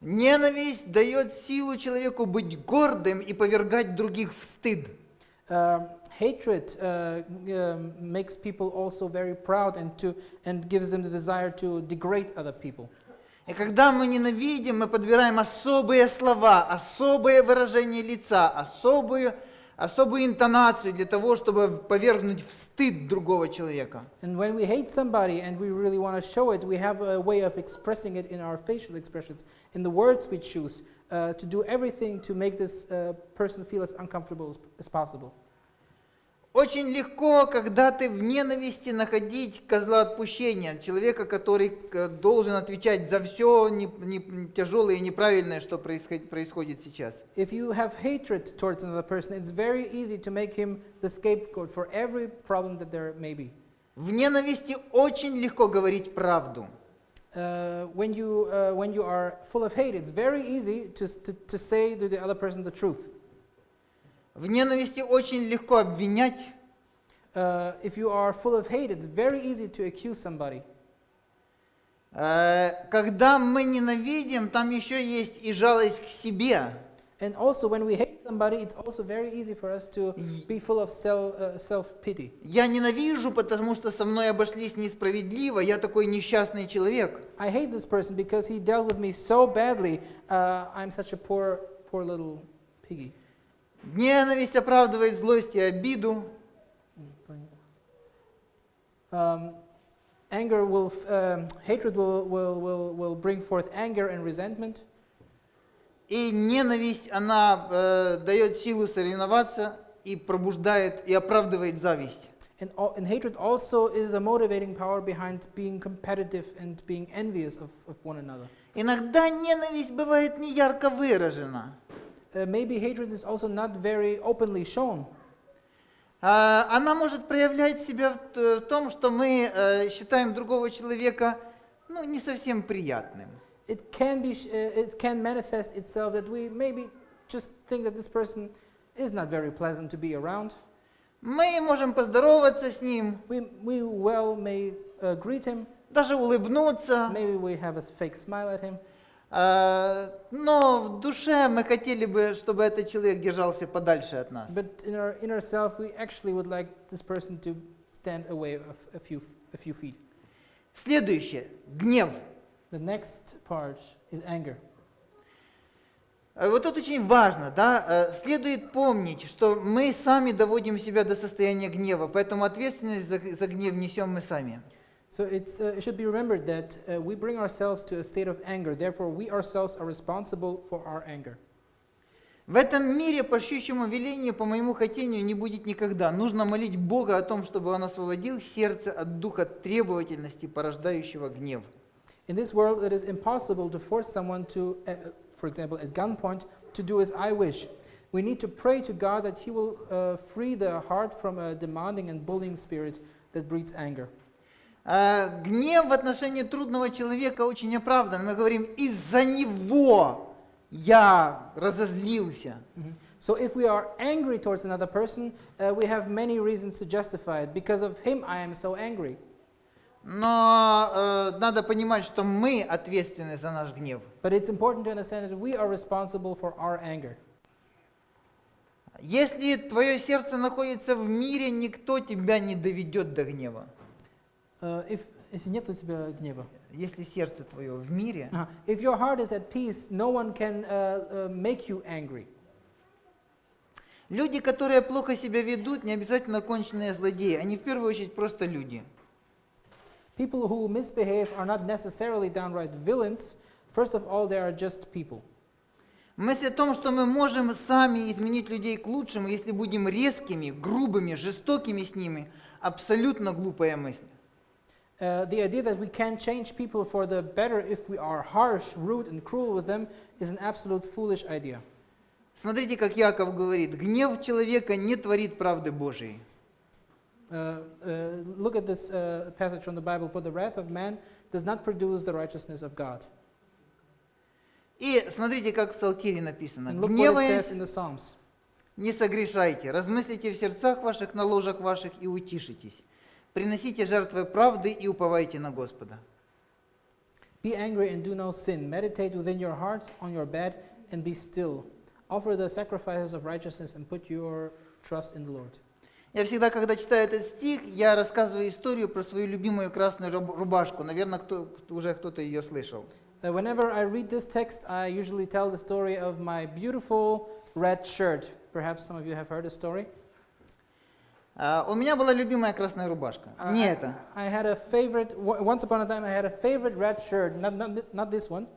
Ненависть дает силу человеку быть гордым и повергать других в стыд. Hatred makes people also very proud and gives them the desire to degrade other people. И когда мы ненавидим, мы подбираем особые слова, особые выражения лица, особую интонацию для того, чтобы повергнуть в стыд другого человека. And when we hate somebody and we really want to show it, we have a way of expressing it in our facial expressions, in the words we choose, to do everything to make this person feel as uncomfortable as possible. Очень легко, когда ты в ненависти, находить козла отпущения, человека, который должен отвечать за все тяжелое и неправильное, что происходит сейчас. If you have hatred towards another person, it's very easy to make him the scapegoat for every problem that there may be. В ненависти очень легко говорить правду. When you are full of hate, it's very easy to say to the other person the truth. В ненависти очень легко обвинять. If you are full of hate, it's very easy to accuse somebody. Когда мы ненавидим, там еще есть и жалость к себе. And also, when we hate somebody, it's also very easy for us to be full of self-pity. Я ненавижу, потому что со мной обошлись несправедливо, я такой несчастный человек. I hate this person because he dealt with me so badly. I'm such a poor little piggy. Ненависть оправдывает злость и обиду. Hatred will bring forth anger and resentment. И ненависть, она дает силу соревноваться и пробуждает и оправдывает зависть. And hatred also is a motivating power behind being competitive and being envious of one another. Иногда ненависть бывает не ярко выражена. Maybe hatred is also not very openly shown. Она может проявлять себя в том, что мы считаем другого человека не совсем приятным. It can manifest itself that we maybe just think that this person is not very pleasant to be around. Мы можем поздороваться с ним, We may greet him. даже улыбнуться. Maybe we have a fake smile at him. Но в душе мы хотели бы, чтобы этот человек держался подальше от нас. But in our inner self, we actually would like this person to stand away a few feet. Следующее. Гнев. The next part is anger. Вот это очень важно, да? Следует помнить, что мы сами доводим себя до состояния гнева, поэтому ответственность за гнев несем мы сами. So it should be remembered that we bring ourselves to a state of anger. Therefore, we ourselves are responsible for our anger. В этом мире по щучьему велению, по моему хотению, не будет никогда. Нужно молить Бога о том, чтобы Он освободил сердце от духа требовательности, порождающего гнев. In this world, it is impossible to force someone to, for example, at gunpoint, to do as I wish. We need to pray to God that He will free the heart from a demanding and bullying spirit that breeds anger. Гнев в отношении трудного человека очень оправдан. Мы говорим, из-за него я разозлился. So if we are angry towards another person, we have many reasons to justify it. Because of him, I am so angry. Но надо понимать, что мы ответственны за наш гнев. But it's important to understand that we are responsible for our anger. Если твое сердце находится в мире, никто тебя не доведет до гнева. Если нет у тебя гнева. Если сердце твое в мире, If your heart is at peace, no one can make you angry. Люди, которые плохо себя ведут, не обязательно конченые злодеи. Они в первую очередь просто люди. People who misbehave are not necessarily downright villains. First of all, they are just people. Мысль о том, что мы можем сами изменить людей к лучшему, если будем резкими, грубыми, жестокими с ними, абсолютно глупая мысль. The idea that we can change people for the better if we are harsh, rude, and cruel with them is an absolute foolish idea. Смотрите, как Яков говорит, гнев человека не творит правды Божией. Look at this passage from the Bible. For the wrath of man does not produce the righteousness of God. И смотрите, как в Псалтире написано. And look what it Гневаясь, says in the Psalms. не согрешайте, размыслите в сердцах ваших, на ложах ваших и утишитесь. Приносите жертвы правды и уповайте на Господа. Be angry and do no sin. Meditate within your heart on your bed and be still. Offer the sacrifices of righteousness and put your trust in the Lord. Я всегда, когда читаю этот стих, я рассказываю историю про свою любимую красную рубашку. Наверное, уже кто-то ее слышал. Whenever I read this text, I usually tell the story of my beautiful red shirt. Perhaps some of you have heard the story. У меня была любимая красная рубашка. Не это. I had a favorite, once upon a time I had a favorite red shirt, not this one.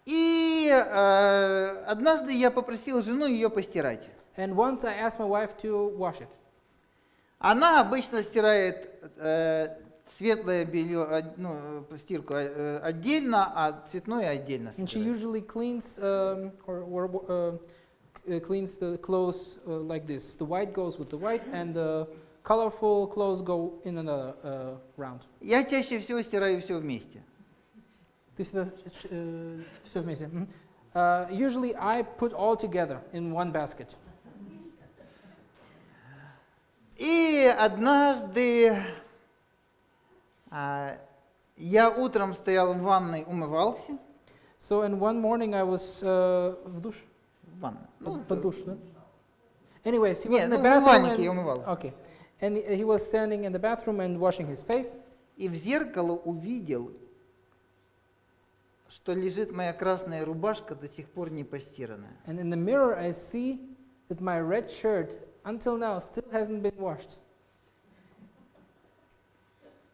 И однажды я попросил жену ее постирать. And once I asked my wife to wash it. Она обычно стирает светлое белье, стирку отдельно, а цветное отдельно And she стирает. usually cleans cleans the clothes like this. The white goes with the white, and the colorful clothes go in another round. Я чаще всего стираю все вместе. Всё вместе. Usually I put all together in one basket. И однажды я утром стоял в ванной, умывался. So and one morning I was в душ. В ванной. Под душ, да? Anyways, he was Нет, in the в bathroom. умывальнике я умывался. Okay, and he was standing in the bathroom and washing his face. И в зеркало увидел, что лежит моя красная рубашка до сих пор не постиранная. And in the mirror I see that my red shirt until now still hasn't been washed.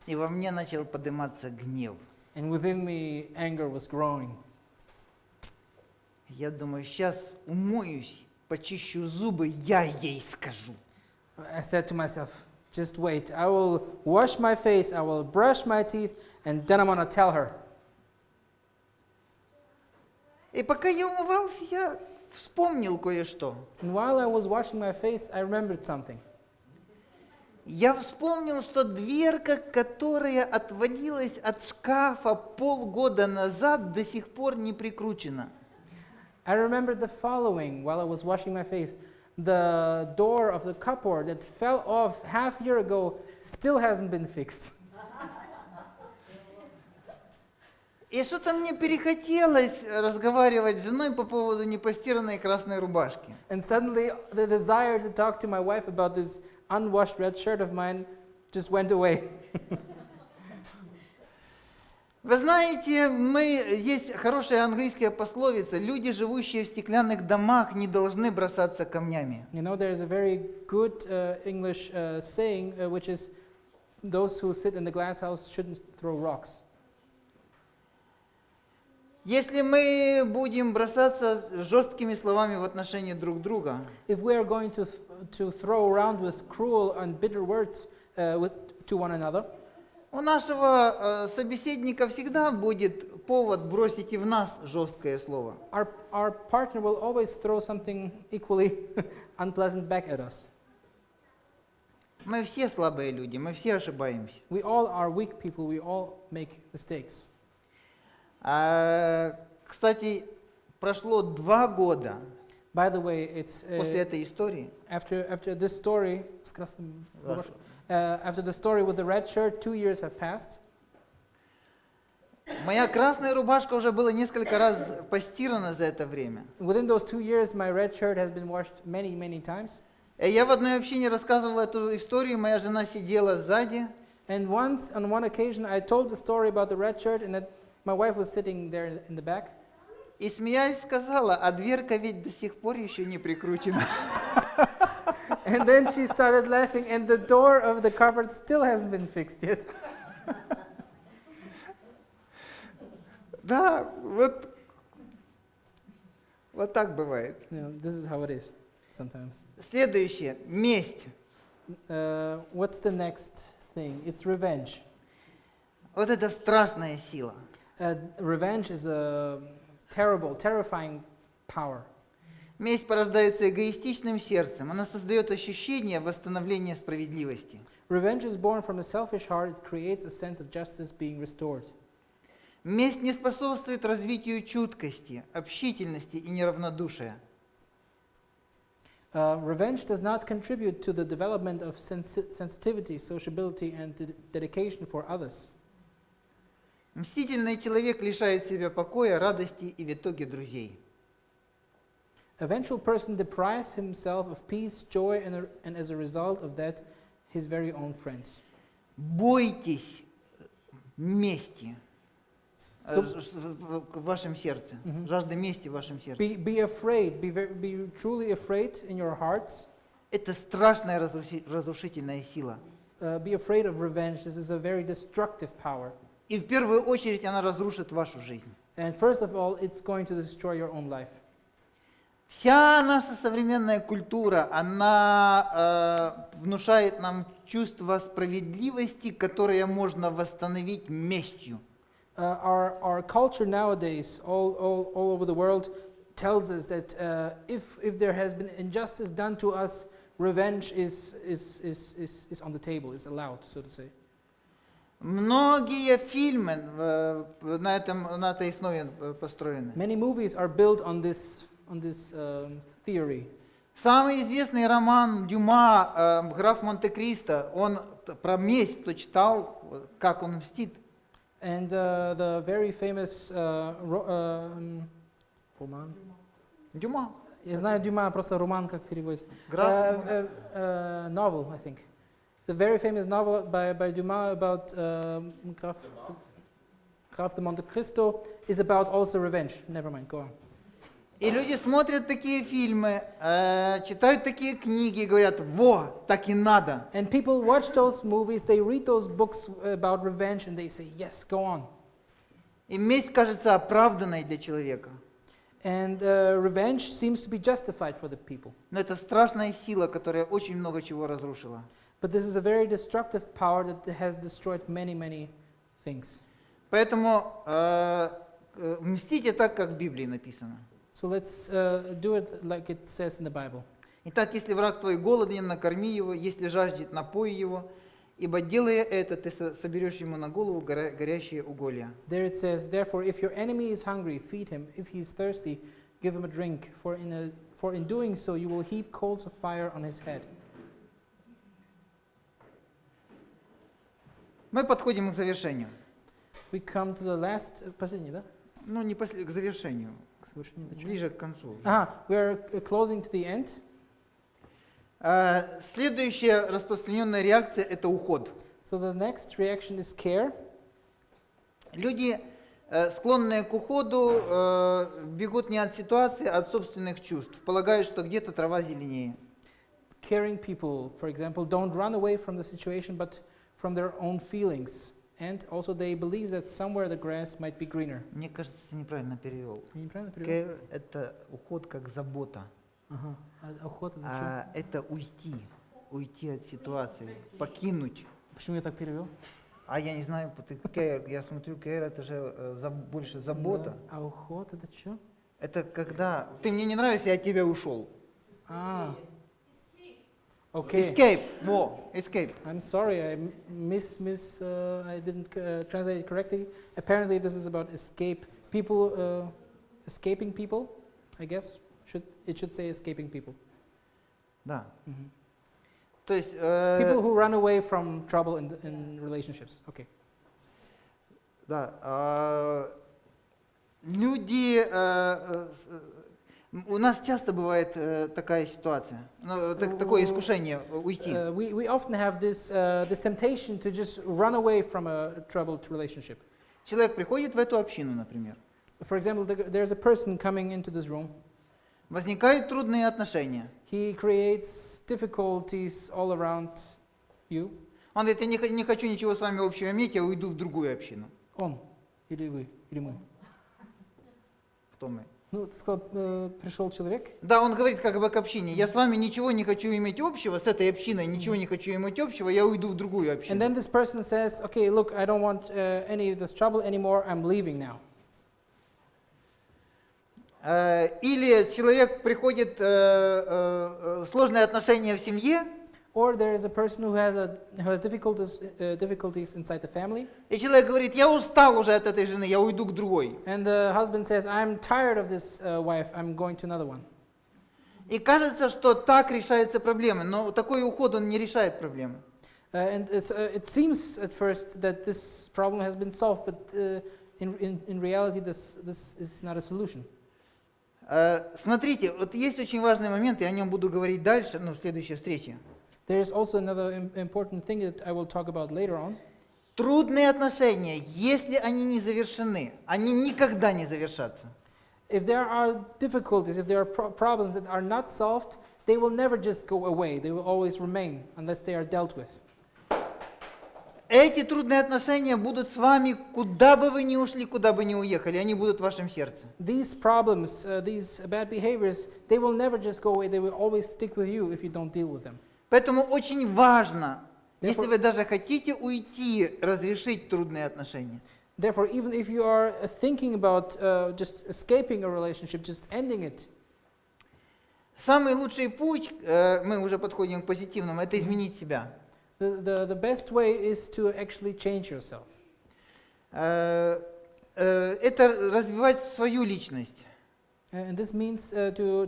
И во мне начал подниматься гнев. And within me anger was growing. Я думаю, сейчас умоюсь, почищу зубы, я ей скажу. I said to myself, just wait, I will wash my face, I will brush my teeth, and then I'm gonna tell her. И пока я умывался, я вспомнил кое-что. And while I was washing my face, I remembered something. Я вспомнил, что дверка, которая отвалилась от шкафа полгода назад, до сих пор не прикручена. I remembered the following while I was washing my face. The door of the cupboard that fell off half a year ago still hasn't been fixed. И что-то мне перехотелось разговаривать с женой по поводу непостиранной красной рубашки. And suddenly the desire to talk to my wife about this unwashed red shirt of mine just went away. Вы знаете, есть хорошая английская пословица: люди, живущие в стеклянных домах, не должны бросаться камнями. You know, there's a very good English saying, which is, those who sit in the glass house shouldn't throw rocks. Если мы будем бросаться жесткими словами в отношении друг друга, If we are going to throw around with cruel and bitter words to one another, у нашего собеседника всегда будет повод бросить и в нас жесткое слово. our partner will always throw something equally unpleasant back at us. Мы все слабые люди, мы все ошибаемся. We all are weak people, we all make mistakes. Кстати, прошло 2 года By the way, it's после этой истории. after this story, after the story with the red shirt, 2 years have passed. Моя красная рубашка уже была несколько раз постирана за это время. Within those 2 years, my red shirt has been washed many, many times. Я в одной общине рассказывал эту историю, моя жена сидела сзади. And once, on one occasion, I told the story about the red shirt, and that my wife was sitting there in the back. И смеясь сказала, а дверка ведь до сих пор еще не прикручена. And then she started laughing, and the door of the cupboard still hasn't been fixed yet. Да, вот так бывает. This is how it is sometimes. Следующее, месть. What's the next thing? It's revenge. Вот это страшная сила. Revenge is a terrible, terrifying power. Месть порождается эгоистичным сердцем. Она создает ощущение восстановления справедливости. Revenge is born from a selfish heart. It creates a sense of justice being restored. Месть не способствует развитию чуткости, общительности и неравнодушия. Revenge does not contribute to the development of sensitivity, sociability, and dedication for others. Мстительный человек лишает себя покоя, радости и в итоге друзей. A vengeful person deprives himself of peace, joy, and as a result of that, his very own friends. Бойтесь мести в вашем сердце, жажда мести в вашем сердце. Be afraid, be truly afraid in your hearts. Это страшная разрушительная сила. Be afraid of revenge. This is a very destructive power. И в первую очередь она разрушит вашу жизнь. And first of all, it's going to destroy your own life. Вся наша современная культура, она внушает нам чувство справедливости, которое можно восстановить местью. Our culture nowadays, all over the world, tells us that if there has been injustice done to us, revenge is on the table, is allowed, so to say. Многие фильмы на этой основе построены. Many movies are built on this theory. Самый известный роман Дюма «Граф Монте-Кристо», он про месть, кто читал, как он мстит. And the very famous роман. Дюма. Я знаю Дюма, просто роман как переводится. Novel, I think. The very famous novel by Dumas about Graf de Monte Cristo is about also revenge. Never mind, go on. И люди смотрят такие фильмы, читают такие книги и говорят, во, так и надо. And people watch those movies, they read those books about revenge and they say, yes, go on. И месть кажется оправданной для человека. And revenge seems to be justified for the people. Но это страшная сила, которая очень много чего разрушила. But this is a very destructive power that has destroyed many, many things. Поэтому мстите так, как в Библии написано. So let's do it like it says in the Bible. Итак, если враг твой голоден, накорми его, если жаждет, напой его, ибо делая это, ты соберешь ему на голову горящие уголья. There it says, therefore, if your enemy is hungry, feed him. If he is thirsty, give him a drink. For in doing so, you will heap coals of fire on his head. Мы подходим к завершению. We come to the last, последний, да? Ну, не к завершению, К совершению до чего? ближе к концу. We are closing to the end. Следующая распространенная реакция – это уход. So the next reaction is care. Люди, склонные к уходу, бегут не от ситуации, а от собственных чувств, полагают, что где-то трава зеленее. Caring people, for example, don't run away from the situation, but from their own feelings. And also they believe that somewhere the grass might be greener. Мне кажется, ты неправильно перевел. Неправильно перевел? Care – это уход как забота. Ага. А уход это что? Это уйти от ситуации, покинуть. Почему я так перевел? А я не знаю, care, я смотрю, care это же больше забота. Да. А уход это что? Это когда ты мне не нравишься, я от тебя ушел. Okay. Escape, escape. I'm sorry, I I didn't translate it correctly. Apparently, this is about escape. People, escaping people, I guess. It should say escaping people. Да. Mm-hmm. То есть people who run away from trouble in relationships. Okay. Да. Люди, у нас часто бывает такая ситуация, такое искушение уйти. We often have this temptation to just run away from a troubled relationship. Человек приходит в эту общину, например. For example, there's a person coming into this room. Возникают трудные отношения. He creates difficulties all around you. Он говорит, я не хочу ничего с вами общего иметь, я уйду в другую общину. Он или вы, или мы. Кто мы? Ну, ты сказал, пришел человек. Да, он говорит как бы к общине. Я с вами ничего не хочу иметь общего, с этой общиной ничего не хочу иметь общего, я уйду в другую And общину. then this person says, okay, look, I don't want any of this trouble anymore, I'm leaving now. Или человек приходит сложные отношения в семье, Or there is a person who has difficulties inside the family, и человек говорит, я устал уже от этой жены, я уйду к другой. and the husband says, I'm tired of this wife, I'm going to another one. И кажется, что так решаются проблемы, но такой уход, он не решает проблемы. And it seems at first that this problem has been solved, but in reality, this is not a solution. Смотрите, вот есть очень важный момент, и о нем буду говорить дальше, в следующей встрече. There is also another important thing that I will talk about later on. Трудные отношения, если они не завершены, они никогда не завершатся. If there are difficulties, if there are problems that are not solved, they will never just go away. They will always remain unless they are dealt with. Эти трудные отношения будут с вами, куда бы вы ни ушли, куда бы ни уехали, они будут в вашем сердце. These problems, these bad behaviors, they will never just go away. They will always stick with you if you don't deal with them. Поэтому очень важно, если Therefore- вы даже хотите уйти, разрешить трудные отношения. Therefore, even if you are thinking about just escaping a relationship, just ending it, Самый лучший путь, мы уже подходим к позитивному, это изменить себя. the best way is to actually change yourself. Это развивать свою личность. And this means to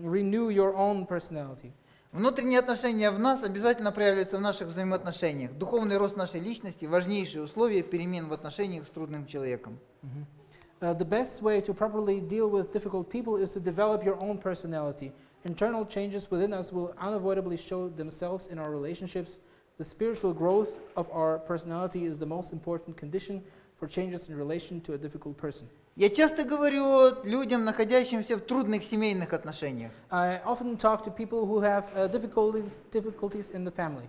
renew your own personality. Внутренние отношения в нас обязательно проявляются в наших взаимоотношениях. Духовный рост нашей личности – важнейшее условие перемен в отношениях с трудным человеком. The best way to properly deal with difficult people is to develop your own personality. Internal changes within us will unavoidably show themselves in our relationships. The spiritual growth of our personality is the most important condition for changes in relation to a difficult person. Я часто говорю людям, находящимся в трудных семейных отношениях. I often talk to people who have difficulties in the family.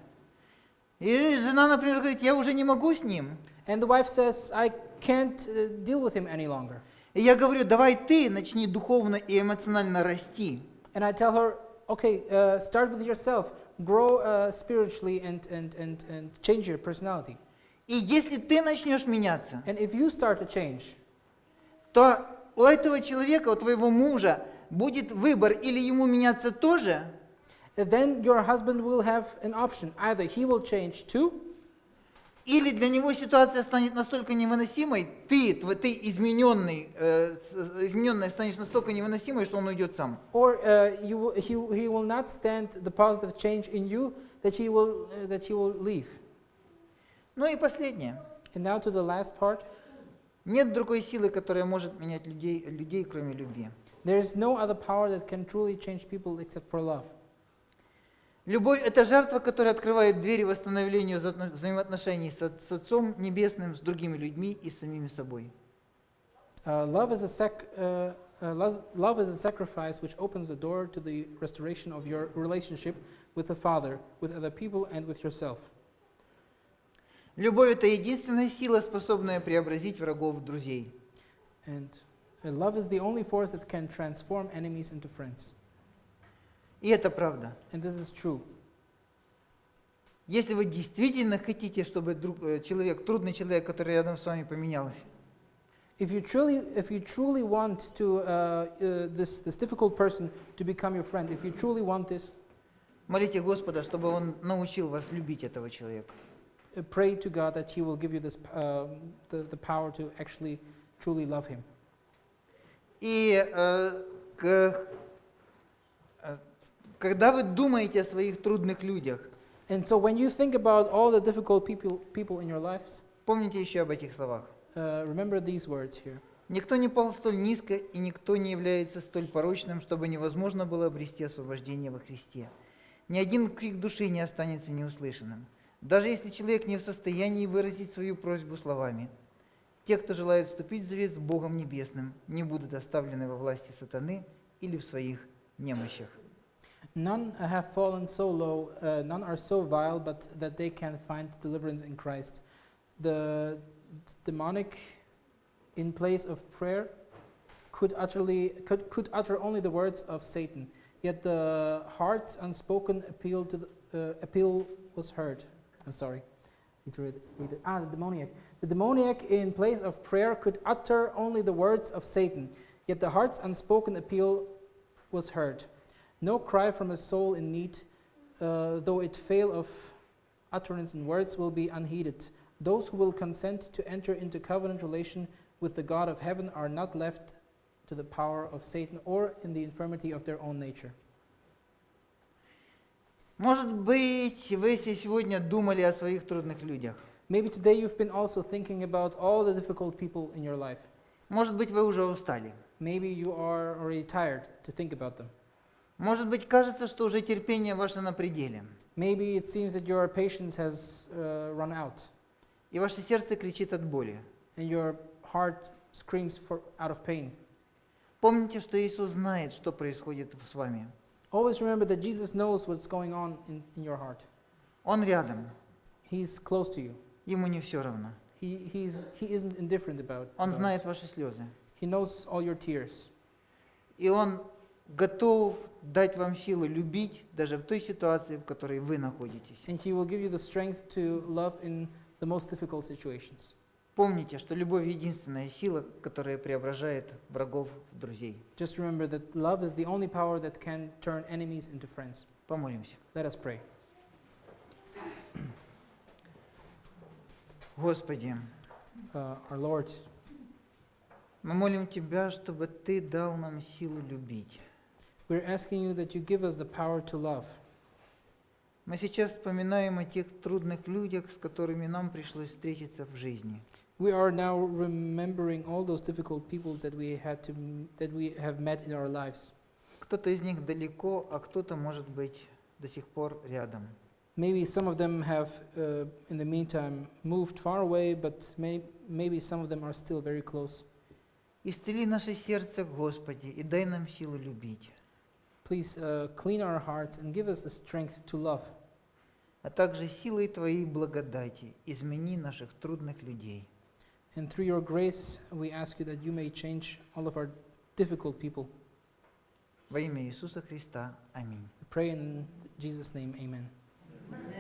И жена, например, говорит, я уже не могу с ним. And the wife says, I can't deal with him any longer. И я говорю, давай ты начни духовно и эмоционально расти. And I tell her, okay, start with yourself, grow spiritually and change your personality. И если ты начнешь меняться, And if you start to change, то у этого человека, у твоего мужа, будет выбор, или ему меняться тоже, then your husband will have an option. Either he will change too, или для него ситуация станет настолько невыносимой, ты измененная станешь настолько невыносимой, что он уйдет сам. or he will not stand the positive change in you that he will leave. Ну и последнее. And now to the last part. Нет другой силы, которая может менять людей, кроме любви. There is no other power that can truly change people except for love. Любовь – это жертва, которая открывает двери восстановлению взаимоотношений с Отцом Небесным, с другими людьми и с самими собой. Love is a sacrifice which opens the door to the restoration of your relationship with the Father, with other people, and with yourself. Любовь – это единственная сила, способная преобразить врагов в друзей. And love is the only force that can transform enemies into friends. И это правда. And this is true. Если вы действительно хотите, чтобы трудный человек, который рядом с вами, поменялся, If you truly want to this difficult person to become your friend, if you truly want this, молите Господа, чтобы Он научил вас любить этого человека. pray to God that He will give you this the power to actually truly love Him. И когда вы думаете о своих трудных людях, And so when you think about all the difficult people in your lives, помните еще об этих словах. remember these words here. Никто не пал столь низко, и никто не является столь порочным, чтобы невозможно было обрести освобождение во Христе. Ни один крик души не останется неуслышанным. Даже если человек не в состоянии выразить свою просьбу словами, Те, кто желает вступить в завет с Богом Небесным, не будут оставлены во власти сатаны или в своих немощах. None have fallen so low, none are so vile, but that they can find deliverance in Christ. The demonic, in place of prayer, could utter only the words of Satan. Yet the heart's unspoken appeal was heard. I'm sorry. Need to read it. The demoniac. The demoniac, in place of prayer, could utter only the words of Satan. Yet the heart's unspoken appeal was heard. No cry from a soul in need, though it fail of utterance in words, will be unheeded. Those who will consent to enter into covenant relation with the God of heaven are not left to the power of Satan or in the infirmity of their own nature. Может быть, вы сегодня думали о своих трудных людях. Maybe today you've been also thinking about all the difficult people in your life. Может быть, вы уже устали. Maybe you are already tired to think about them. Может быть, кажется, что уже терпение ваше на пределе. Maybe it seems that your patience has run out И ваше сердце кричит от боли. and your heart screams out of pain. Помните, что Иисус знает, что происходит с вами. Always remember that Jesus knows what's going on in your heart. Он рядом. He's close to you. Ему не все равно. He isn't indifferent about Он it. знает ваши слезы. He knows all your tears. И Он готов дать вам силу любить даже в той ситуации, в которой вы находитесь. And He will give you the strength to love in the most difficult situations. Помните, что любовь — единственная сила, которая преображает врагов в друзей. Just remember that love is the only power that can turn enemies into friends. Помолимся. Let us pray. Господи, Our Lord, мы молим Тебя, чтобы Ты дал нам силу любить. we're asking you that you give us the power to love. Мы сейчас вспоминаем о тех трудных людях, с которыми нам пришлось встретиться в жизни. We are now remembering all those difficult people that we have met in our lives. Кто-то из них далеко, а кто-то, может быть, до сих пор рядом. Maybe some of them have, in the meantime, moved far away, but maybe some of them are still very close. Исцели наше сердце, Господи, и дай нам силу любить, Please clean our hearts and give us the strength to love. а также силой Твоей благодати измени наших трудных людей. And through your grace, we ask you that you may change all of our difficult people. Во имя Иисуса Христа. Аминь. We pray in Jesus' name, amen. Amen.